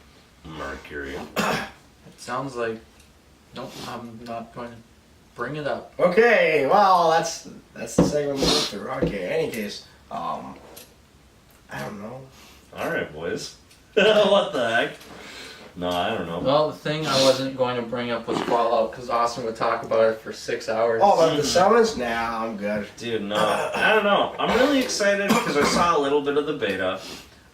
Mercury. It sounds like. Nope, I'm not going to bring it up. Okay, well, that's the segment we went through. Okay, any case, I don't know. All right, boys. What the heck? No, I don't know. Well, the thing I wasn't going to bring up was Fallout because Austin would talk about it for 6 hours. Oh, about the summons? Nah, I'm good. Dude, no. I don't know. I'm really excited because I saw a little bit of the beta.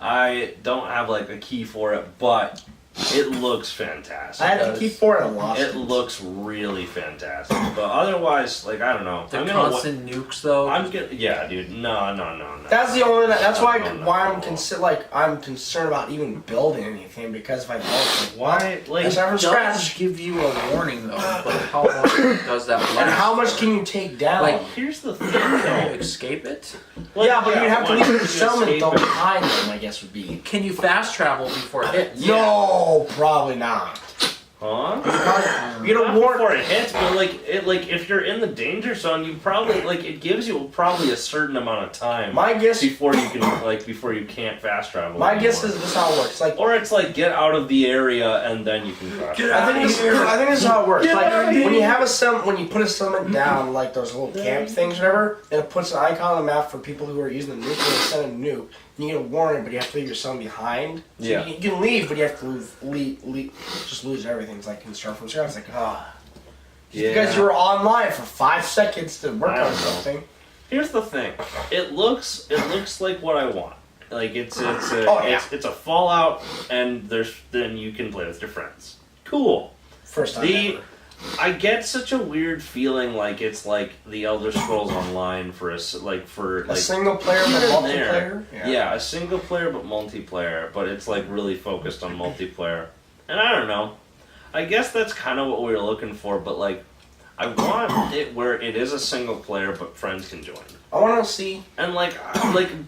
I don't have like a key for it, but it looks fantastic. I had to keep for it and lost It looks really fantastic. But otherwise, like, I don't know. The I'm gonna constant nukes, though. I'm gonna, yeah, dude. No. That's the only. That's why No. I'm concerned about even building anything because if I build like Why? Like, it's never It does scratch. give you a warning, though, but how long does that last? And how much can you take down? Like, here's the thing, Can you though. escape it? Like, yeah, but you'd have to why leave don't the you settlement escape though it? behind them. I guess would be. Can you fast travel before it hits? No, probably not. Huh? You Not don't warn. before it hits, but if you're in the danger zone, you probably it gives you probably a certain amount of time. My guess. before you can't fast travel. My anymore. guess is this is how it works. Like, Or it's like get out of the area and then you can fast travel. I think this is how it works. Get Like out of here. when you have when you put a settlement down, like those little camp things, or whatever, and it puts an icon on the map for people who are using the nuke. When they send a nuke, and you get a warning, but you have to leave your son behind. So Yeah. you can leave, but you have to just lose everything. It's like you can start from scratch. It's like Yeah. because you were online for 5 seconds to work I on don't know. something. Here's the thing. It looks like what I want. Like it's a Fallout, and then you can play with your friends. Cool. First time ever. I get such a weird feeling like it's like the Elder Scrolls Online for A single player but here and multiplayer. Yeah, a single player but multiplayer, but it's like really focused on multiplayer. And I don't know. I guess that's kind of what we were looking for, but like I want it where it is a single player but friends can join. I want to see. And like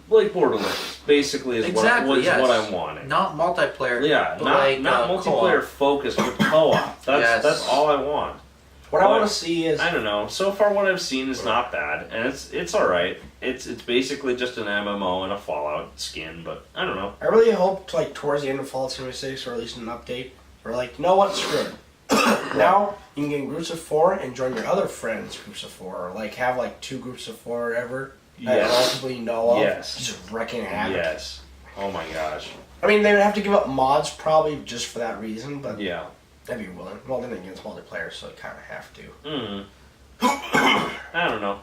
Borderlands basically is Exactly, yes. what I'm wanting. Not multiplayer. Yeah, but not like, multiplayer co-op. focused, but co-op. That's all I want. What I want to see is. I don't know. So far, what I've seen is not bad, and it's all right. It's basically just an MMO and a Fallout skin, but I don't know. I really hope, like, towards the end of Fallout 76, or at least an update, we're like, you know what, screw it. Now, you can get in groups of 4 and join your other friends' groups of 4, or, like, have, like, 2 groups of 4 or whatever. That all people you know of. Yes. Just wrecking havoc. Yes. Oh my gosh. I mean, they would have to give up mods, probably, just for that reason, but Yeah. I'd be willing. Well, then again, it's multiplayer, so you kind of have to. I don't know.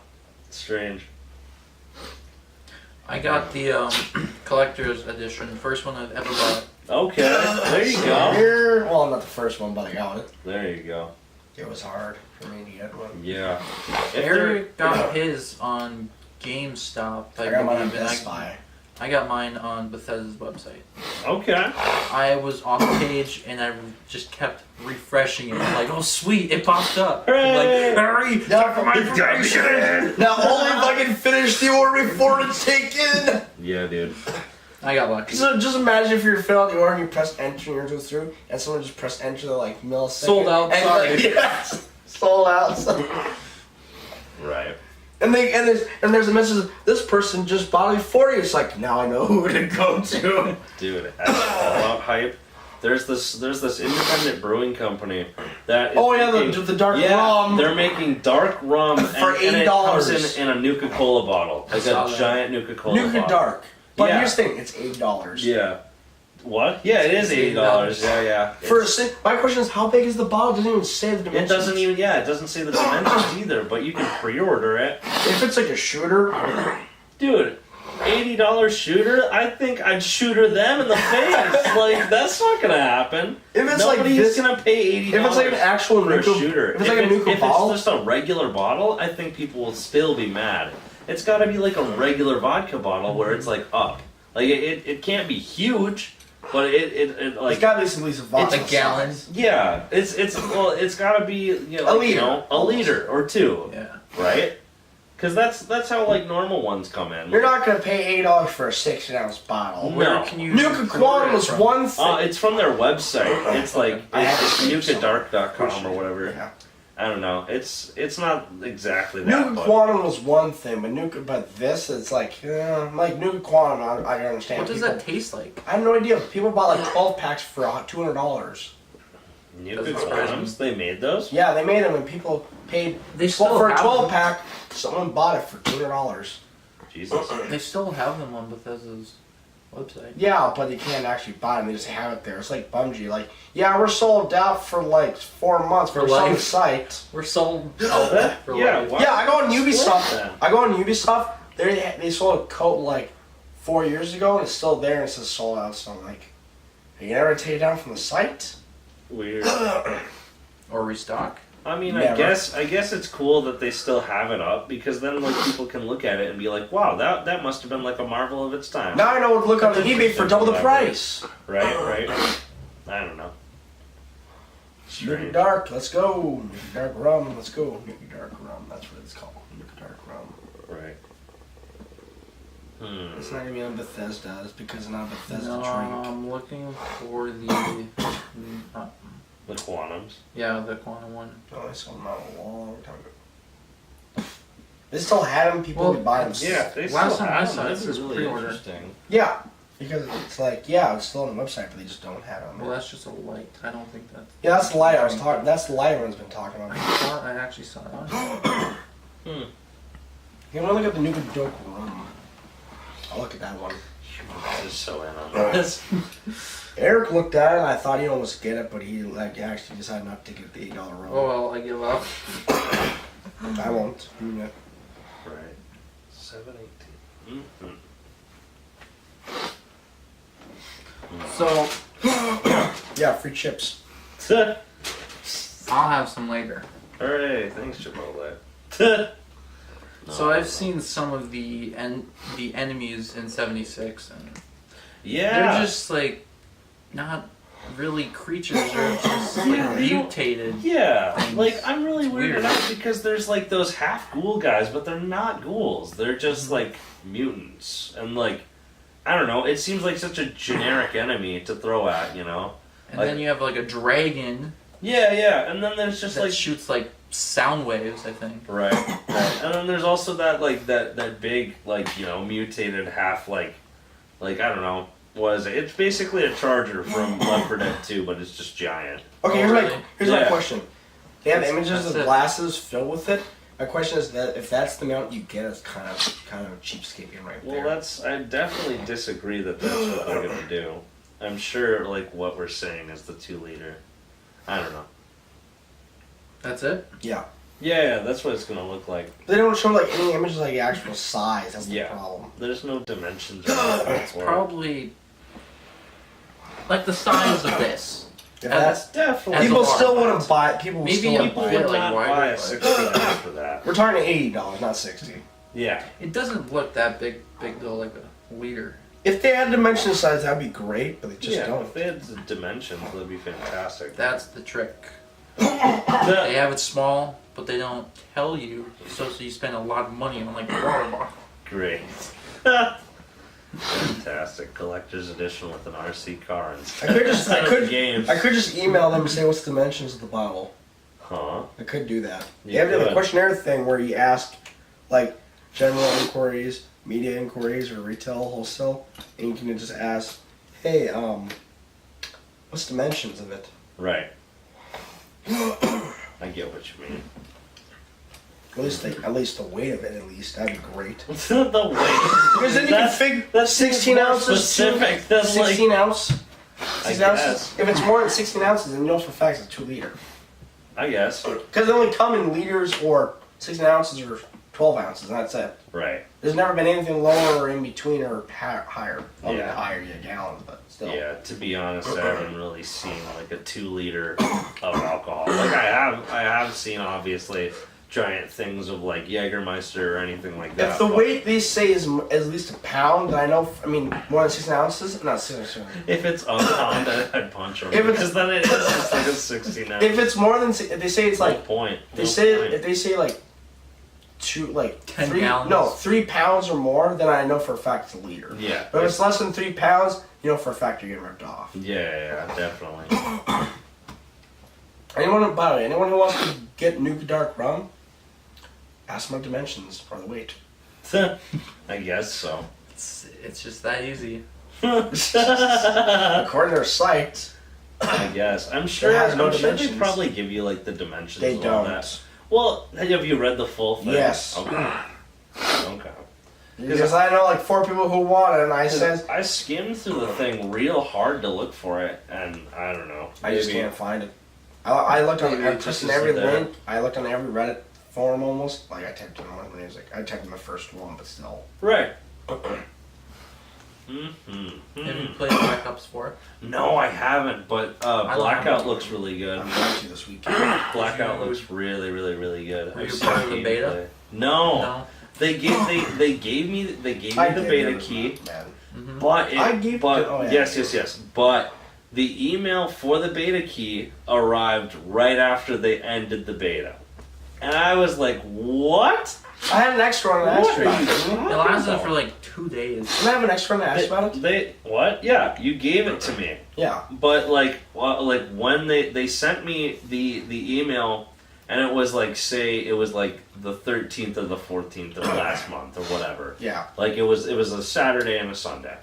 It's strange. I got the collector's edition, first one I've ever bought. Okay. There you go. Here, well, not the first one, but I got it. There you go. It was hard for me to get one. Yeah. Eric got his on GameStop. I got mine on and Best Buy. I got mine on Bethesda's website. Okay. I was on the page and I just kept refreshing it. Like, oh sweet, it popped up. Hooray! Like, hurry, time for my information. Now, only if I can finish the order before it's taken! Yeah, dude. I got lucky. So just imagine if you're filling out the order and you press enter and yours goes through, and someone just pressed enter the like millisecond. Sold out, And, sorry. like, yes, sold out. So. Right. And there's a message. This person just bought it for you. It's like now I know who to go to. Dude, at Fallout hype, there's this independent brewing company that is Oh yeah, making, the dark yeah, rum. they're making dark rum For and it comes $8. in a Nuka-Cola bottle, like saw a that. giant Nuka-Cola Nuka bottle. Dark. But Yeah. here's the thing, it's $8. Yeah. What? Yeah, it is $8. Yeah. For my question is, how big is the bottle? It doesn't even say the It dimensions. doesn't even. Yeah, it doesn't say the dimensions either. But you can pre-order it, If it's like a shooter, dude. $80 shooter? I think I'd shooter them in the face. Like that's not gonna happen. if it's like Nobody's this, gonna pay $80. if it's like an actual for a Nuka shooter. if it's like a Nuka bottle, If it's just a regular bottle, I think people will still be mad. It's got to be like a regular vodka bottle where it's like up. Like it can't be huge, but it like it's got at least a vodka. It's a gallon. size. yeah. It's got to be a liter or two, Yeah. right? Because that's how like normal ones come in. You're not gonna pay $8 for a 6-ounce bottle. No. Where can you Nuka Quantum was from? one thing. It's from their website. It's like I have it's to see nukadark.com or whatever. Yeah. I don't know. It's not exactly that. Nuka but- Quantum was one thing, but this, it's like Nuka Quantum. I understand. What does people, that taste like? I have no idea. People bought like 12 packs for $200. Nuka Quantums, they made those? Yeah, they made them, and people paid. They still for a have 12 them. pack. Someone bought it for $200. Jesus. They still have them on Bethesda's website. Yeah, but you can't actually buy them. They just have it there. It's like Bungie. Like, yeah, we're sold out for like 4 months. For We're on the life. site. We're sold out for Yeah, life. why- Yeah, I go on Ubisoft. that? I go on Ubisoft. They sold a coat like 4 years ago, and it's still there, and it says sold out. So I'm like, are you never take it down from the site? Weird. Or restock. I mean, Never. I guess it's cool that they still have it up because then like people can look at it and be like, wow, that must have been like a marvel of its time. Now I know what to look on eBay for double the price. Right. I don't know. Nuka Strange. Dark, let's go. Nuka Dark Rum, let's go. Nuka Dark Rum, that's what it's called. Nuka Dark Rum. Right. It's not gonna be on Bethesda. It's because it's not a Bethesda No, drink. I'm looking for the. The Quantums. Yeah, the quantum one. Oh, I saw them out a long time ago. They still had them. People would buy them. Yeah, they Last still time I have saw them. it, This it was is really pre-order. interesting. Yeah, because it's like, yeah, it's still on the website, but they just don't have them. Well, that's just a light. I don't think that's... Yeah, that's the light I was talking. That's the light everyone's been talking about. I actually saw it on. You want to look at the new Dope Rum? I'll look at that one. This is so in on this. Eric looked at it and I thought he'd almost get it, but he actually decided not to get the $8 rum. Oh well, I give up. I won't. Yeah. Right. 718. So, Yeah, free chips. I'll have some later. Hooray, thanks Chipotle. So I've seen some of the enemies in 76, and Yeah. they're just like not really creatures, or just like mutated. Yeah, things. like I'm really It's weirded weird. out because there's like those half ghoul guys, but they're not ghouls. They're just like mutants, and like I don't know. It seems like such a generic enemy to throw at, you know. And Like- then you have like a dragon Yeah, and then there's just that like shoots like sound waves, I think. right, and then there's also that like that big like mutated half like I don't know. It's basically a charger from Left 4 Dead 2, but it's just giant. Okay, Oh, here's really? my Yeah. question. They have That's- images that's of it. glasses filled with it. My question is that if that's the amount you get, it's kind of cheapskating right Well, there. I definitely disagree that that's what they're gonna do. I'm sure like what we're saying is the 2-liter. I don't know. That's it. Yeah. Yeah, that's what it's gonna look like. They don't show like any images of like actual size. That's the Yeah. problem. There's no dimensions or anything It's for it. probably like the size of this. If As- that's Definitely. As a people bar still box. wouldn't buy it. People will Maybe still you wouldn't People buy get, it. would like, not wider buy a ones. $60 for that. We're talking $80, not $60. Yeah. It doesn't look that big though, like a liter. If they had dimension size, that'd be great, but they just yeah, don't. if they had the dimensions, that'd be fantastic. That's the trick. The- They have it small, but they don't tell you, so you spend a lot of money on like a water bottle. Great. Fantastic. Collector's edition with an RC car and I could just, instead of the games. I could just email them and say what's the dimensions of the bottle. Huh? I could do that. You You have to have a could. questionnaire thing where you ask, like, general inquiries, media inquiries, or retail, wholesale, and you can just ask, hey, what's dimensions of it? Right. I get what you mean. At least the weight of it, at least. That'd be great. the weight. Because then you can figure that's 16 more ounces, specific than, 16 ounce. I 16 ounces. guess. If it's more than 16 ounces, then you know for a fact it's a 2-liter. I guess. Because they only come in liters or 16 ounces or 12 ounces, and that's it. Right. There's never been anything lower or in between or higher. Well, Yeah. higher, gallons, but still. Yeah, to be honest, I haven't really seen like a 2-liter of alcohol. Like I have seen obviously giant things of like Jägermeister or anything like that. If the but weight they say is at least a pound, then I know, more than 16 ounces? Not 16 ounces. if it's a pound, I'd punch them. If it's- Because then it's just like a 16 ounce. If it's more than, if they say it's No like, point. they No say, point. if they say like 10 3, gallons. no, 3 pounds or more, then I know for a fact it's a liter. Yeah. But if it's less than 3 pounds, you know for a fact you're getting ripped off. Yeah, definitely. By the way, anyone who wants to get Nuke Dark Rum, ask my dimensions or the weight. I guess so. It's just that easy. According to their site, I guess. I'm sure. It has no I'm sure they dimensions. probably give you like the dimensions. they and all that. don't. Well, have you read the full thing? Yes. Okay. Okay. Because I know like 4 people who want it, and I said, I skimmed through the thing real hard to look for it, and I don't know. I just maybe- can't find it. I looked on Maybe it just in every isn't there. link. I looked on every Reddit forum almost. Like I typed in one of the names. Like I typed in the first one, but still. Right. Have you played Black Ops 4? No, I haven't, but I Blackout love it. looks really good. I'm going to this weekend. Blackout looks really, really, really good. Were I've you seen part of the beta? gameplay. No. No. They gave me the beta key. Man. Mm-hmm. But I gave- oh, yeah. yes. But the email for the beta key arrived right after they ended the beta. And I was like, what? I had an extra one and asked about it. It lasted for like 2 days. Did I have an extra one and asked about it? What? Yeah, you gave it to me. Yeah. But like when they sent me the email, and it was like, say it was like the 13th or the 14th of last month or whatever. Yeah. Like it was a Saturday and a Sunday,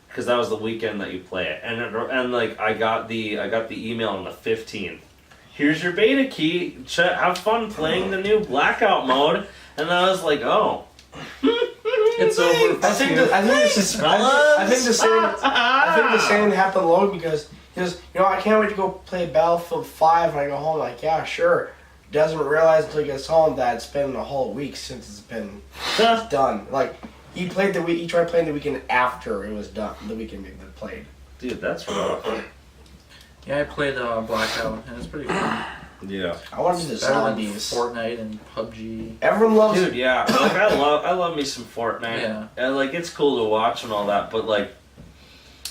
because that was the weekend that you play it. And like I got the email on the 15th. Here's your beta key. Have fun playing the new Blackout mode. And I was like, oh. It's over. I think the same happened to Logan because he goes, I can't wait to go play Battlefield 5 when I go home. I'm like, yeah, sure. Doesn't realize until he gets home that it's been a whole week since it's been done. Like, he tried playing the weekend after it was done. The weekend they played. Dude, that's rough. Yeah, I played Blackout, and it's pretty fun. Yeah. I want to do the zombies. Fortnite and PUBG. Everyone loves. Dude, yeah. Like I love me some Fortnite. Yeah. And like it's cool to watch and all that, but like,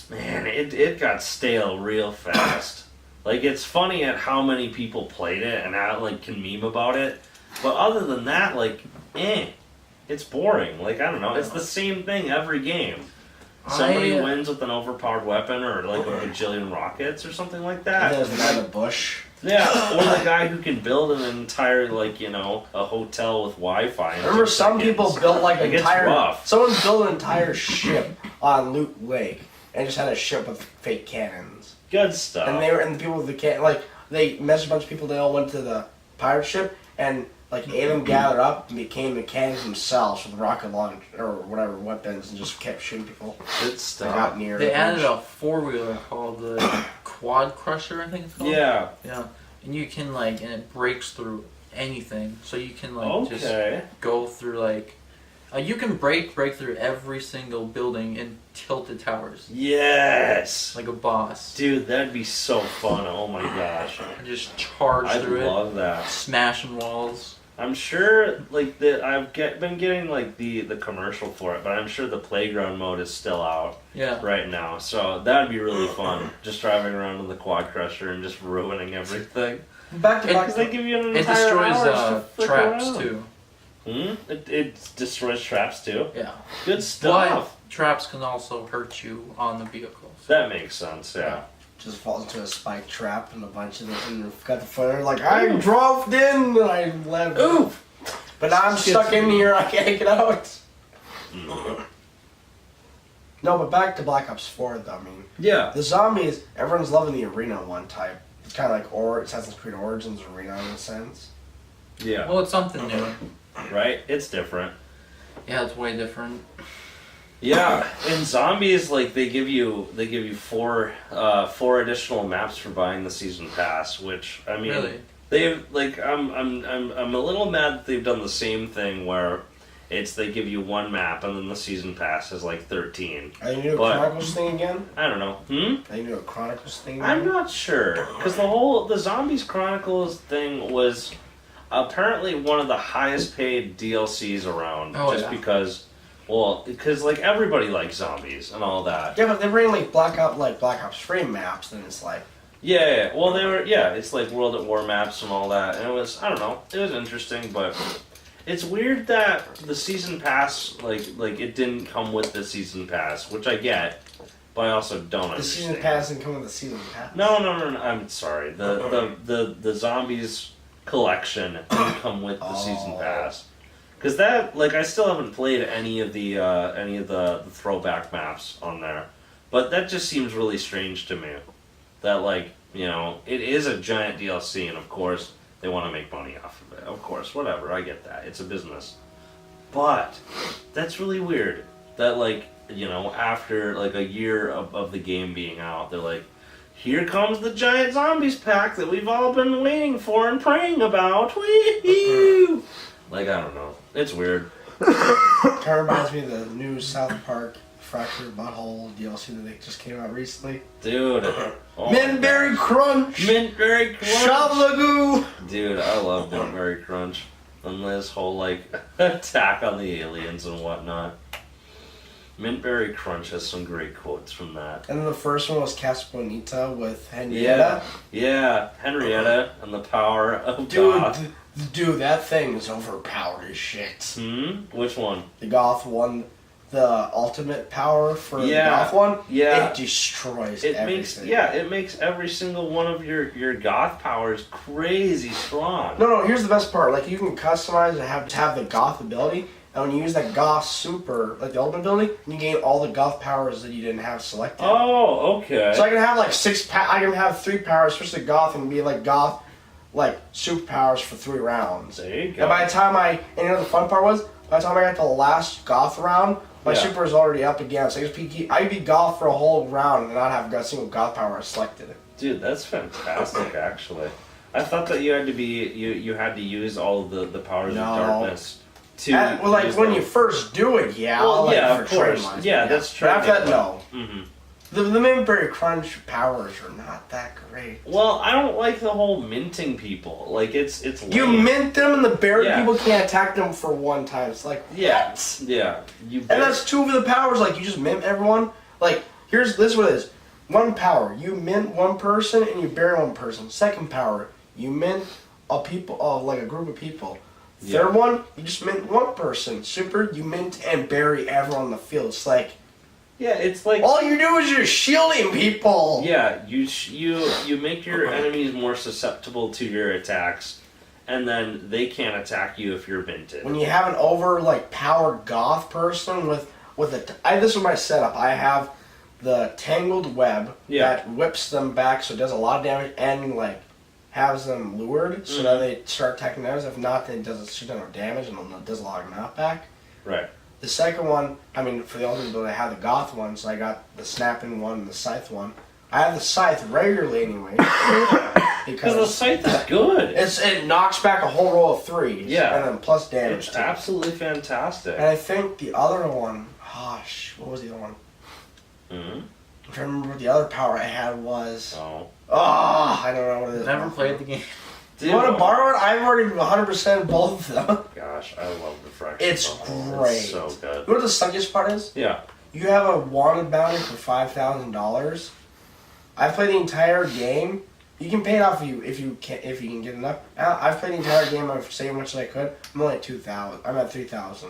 man, it got stale real fast. Like it's funny at how many people played it and how like can meme about it, but other than that, like, it's boring. Like I don't know, it's the same thing every game. Somebody wins with an overpowered weapon or like a bajillion rockets or something like that. There's the guy in the bush. Yeah, or the guy who can build an entire, like, a hotel with Wi-Fi. I remember some people built like an entire. Rough. Someone built an entire ship on Loot Lake and just had a ship with fake cannons. Good stuff. And the people with the they messed a bunch of people. They all went to the pirate ship and like 8 of them gathered up and became mechanics themselves with rocket launch or whatever weapons and just kept shooting people. Good stuff. They got near. They added a 4-wheeler called the Quad Crusher, I think it's called. Yeah. Yeah. And you can and it breaks through anything. So you can just go through you can break through every single building in tilted towers. Yes. Like a boss. Dude, that'd be so fun. Oh my gosh. And just charge through it. I love that. Smashing walls. I'm sure, I've been getting, the commercial for it, but I'm sure the playground mode is still out right now. So that'd be really fun, just driving around in the Quad Crusher and just ruining everything. Back to Because they give you an It entire destroys hour to traps, around. too. It destroys traps, too? Yeah. Good stuff. But traps can also hurt you on the vehicles. That makes sense, yeah. just falls into a spike trap and a bunch of them and got the fire like I drove in and I left. Ooh! But now I'm stuck in here, I can't get out. No, but back to Black Ops 4 though, I mean. Yeah. The zombies, everyone's loving the arena one type. It's kind of like Assassin's Creed Origins arena in a sense. Yeah. Well, it's something new. Right? It's different. Yeah, it's way different. Yeah, in zombies, they give you four additional maps for buying the season pass, which I mean, Really? they've I'm a little mad that they've done the same thing where they give you one map and then the season pass is 13. Are you doing a Chronicles thing again? I don't know. Are you doing a Chronicles thing again? I'm not sure because the Zombies Chronicles thing was apparently one of the highest paid DLCs around, because everybody likes zombies and all that. Yeah, but they bring Black Ops 3 maps, then it's like. Yeah. Well, it's like World at War maps and all that, and it was, I don't know, it was interesting, but it's weird that the season pass, it didn't come with the season pass, which I get, but I also don't understand. The season pass didn't come with the season pass. No. I'm sorry. The zombies collection didn't come with the season pass. Because I still haven't played any of the throwback maps on there, but that just seems really strange to me. That it is a giant DLC, and of course they want to make money off of it. Of course, whatever, I get that. It's a business, but that's really weird. That after a year of the game being out, they're like, here comes the giant zombies pack that we've all been waiting for and praying about. Woo! I don't know. It's weird. Kind of reminds me of the new South Park Fractured Butthole DLC that they just came out recently. Dude. Oh Mintberry Crunch! Mintberry Crunch! Shabлагoo! Dude, I love Mintberry Crunch. And this whole, attack on the aliens and whatnot. Mintberry Crunch has some great quotes from that. And then the first one was Casa Bonita with Henrietta. Yeah, Henrietta and the power of God. Dude, that thing is overpowered as shit. Which one? The Goth one, the ultimate power for the Goth one, Yeah. it destroys It everything. makes every single one of your Goth powers crazy strong. No, here's the best part. Like, you can customize and have the Goth ability, and when you use that Goth super, like the ultimate ability, you gain all the Goth powers that you didn't have selected. Oh, okay. So I can have like I can have 3 powers, switch to Goth, and be like Goth, like superpowers for 3 rounds. There you go. And by the time and you know what the fun part was? By the time I got to the last Goth round, my super is already up again. So I could be Goth for a whole round and not have a single Goth power selected. Dude, that's fantastic. Actually, I thought that you had to use all of the powers of darkness to. Well, like when you first do it, yeah. Well, like, yeah, for of course. train lines, Yeah, that's true. But after that, no. Mm-hmm. The Minberry Crunch powers are not that great. Well, I don't like the whole minting people. Like it's lame. You mint them, and the berry Yeah. people can't attack them for one time. It's like Yeah, what? yeah. And that's 2 of the powers. Like, you just mint everyone. Like, this is what it is. 1 power, you mint 1 person and you bury 1 person. 2nd power, you mint a group of people. 3rd one, you just mint 1 person. Super, you mint and bury everyone on the field. It's like, yeah, it's like all you do is you're shielding people. yeah, you make your enemies more susceptible to your attacks, and then they can't attack you if you're minted. When you have an powered Goth person this is my setup. I have the Tangled Web that whips them back, so it does a lot of damage and has them lured, so that they start attacking theirs. If not, then it does a shit ton of damage and it does a lot of knockback. Right. The 2nd one, for the ultimate ability, I have the Goth one, so I got the Snapping one and the Scythe one. I have the Scythe regularly anyway. Because the Scythe is good. It knocks back a whole row of 3s. Yeah. And then plus damage. It's absolutely fantastic. And I think the other one, what was the other one? Mm-hmm. I'm trying to remember what the other power I had was. Oh, I don't know what it is. Never played the game. Do you want to borrow it? I've already 100% both of them. Gosh, I love the fraction. It's great. It's so good. You know what the suckiest part is? Yeah. You have a wanted bounty for $5,000. I've played the entire game. You can pay it off if you can get enough. I've played the entire game. I've saved as much as I could. I'm only at 2,000. I'm at 3,000.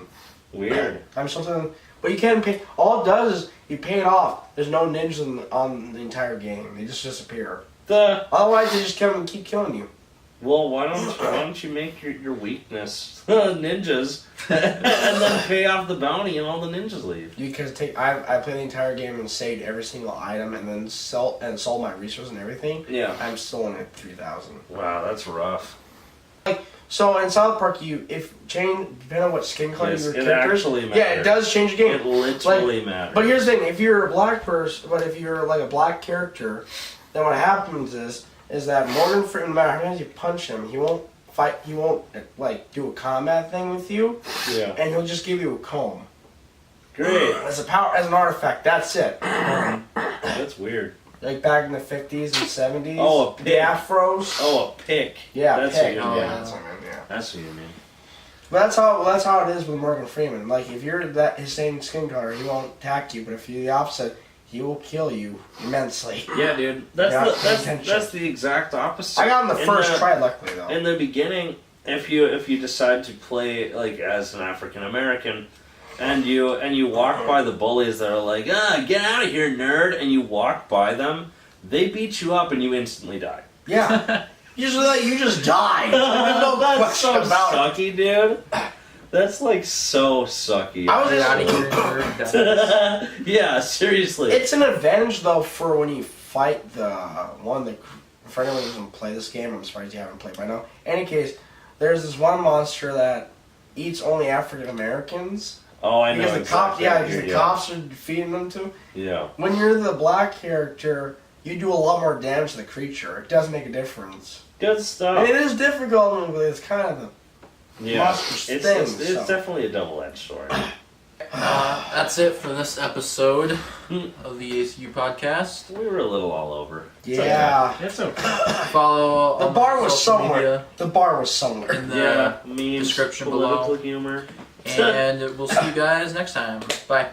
Weird. I'm something, but you can pay. All it does is you pay it off. There's no ninjas on the entire game. They just disappear. Otherwise, they just keep killing you. Well, why don't you make your weakness ninjas, and then pay off the bounty, and all the ninjas leave? Because I played the entire game and saved every single item, and then sold my resources and everything. Yeah. I'm still only at 3,000. Wow, that's rough. So in South Park, depending on what skin color your it character is, actually yeah, it does change the game. It literally matters. But here's the thing: if you're a black person, but if you're like a black character, then what happens is that Morgan Freeman, no matter how many times you punch him, he won't fight. He won't do a combat thing with you. Yeah. And he'll just give you a comb. Great. As an artifact. That's it. That's weird. Like back in the 50s and 70s. Oh, a pick. The afros. Oh, a pick. Yeah, that's pick. what you mean. Yeah, that's what I mean. Yeah. That's what you mean. But that's how it is with Morgan Freeman. Like, if you're his same skin color, he won't attack you. But if you're the opposite, he will kill you immensely. Yeah, dude. That's the exact opposite. I got him the first try, luckily though. In the beginning, if you decide to play as an African American, and you walk by the bullies that are like, get out of here, nerd, and you walk by them, they beat you up and you instantly die. Yeah. You just die. There's no That's question so about sucky, dude. That's so sucky. I was Get out of here, nerd. Yeah, seriously. It's an advantage though for when you fight the one that. For anyone who doesn't play this game, I'm surprised you haven't played by now. In any case, there's this one monster that eats only African Americans. Oh, I know. Because exactly. the cops are feeding them to. Yeah. When you're the black character, you do a lot more damage to the creature. It does make a difference. Good stuff. And it is difficult, but it's kind of the monster's thing. It's definitely a double-edged sword. That's it for this episode of the ACU Podcast. We were a little all over. Yeah. It's okay. Follow The bar was social somewhere. media The bar was somewhere. in the Memes, description political below. humor. And we'll see you guys next time. Bye.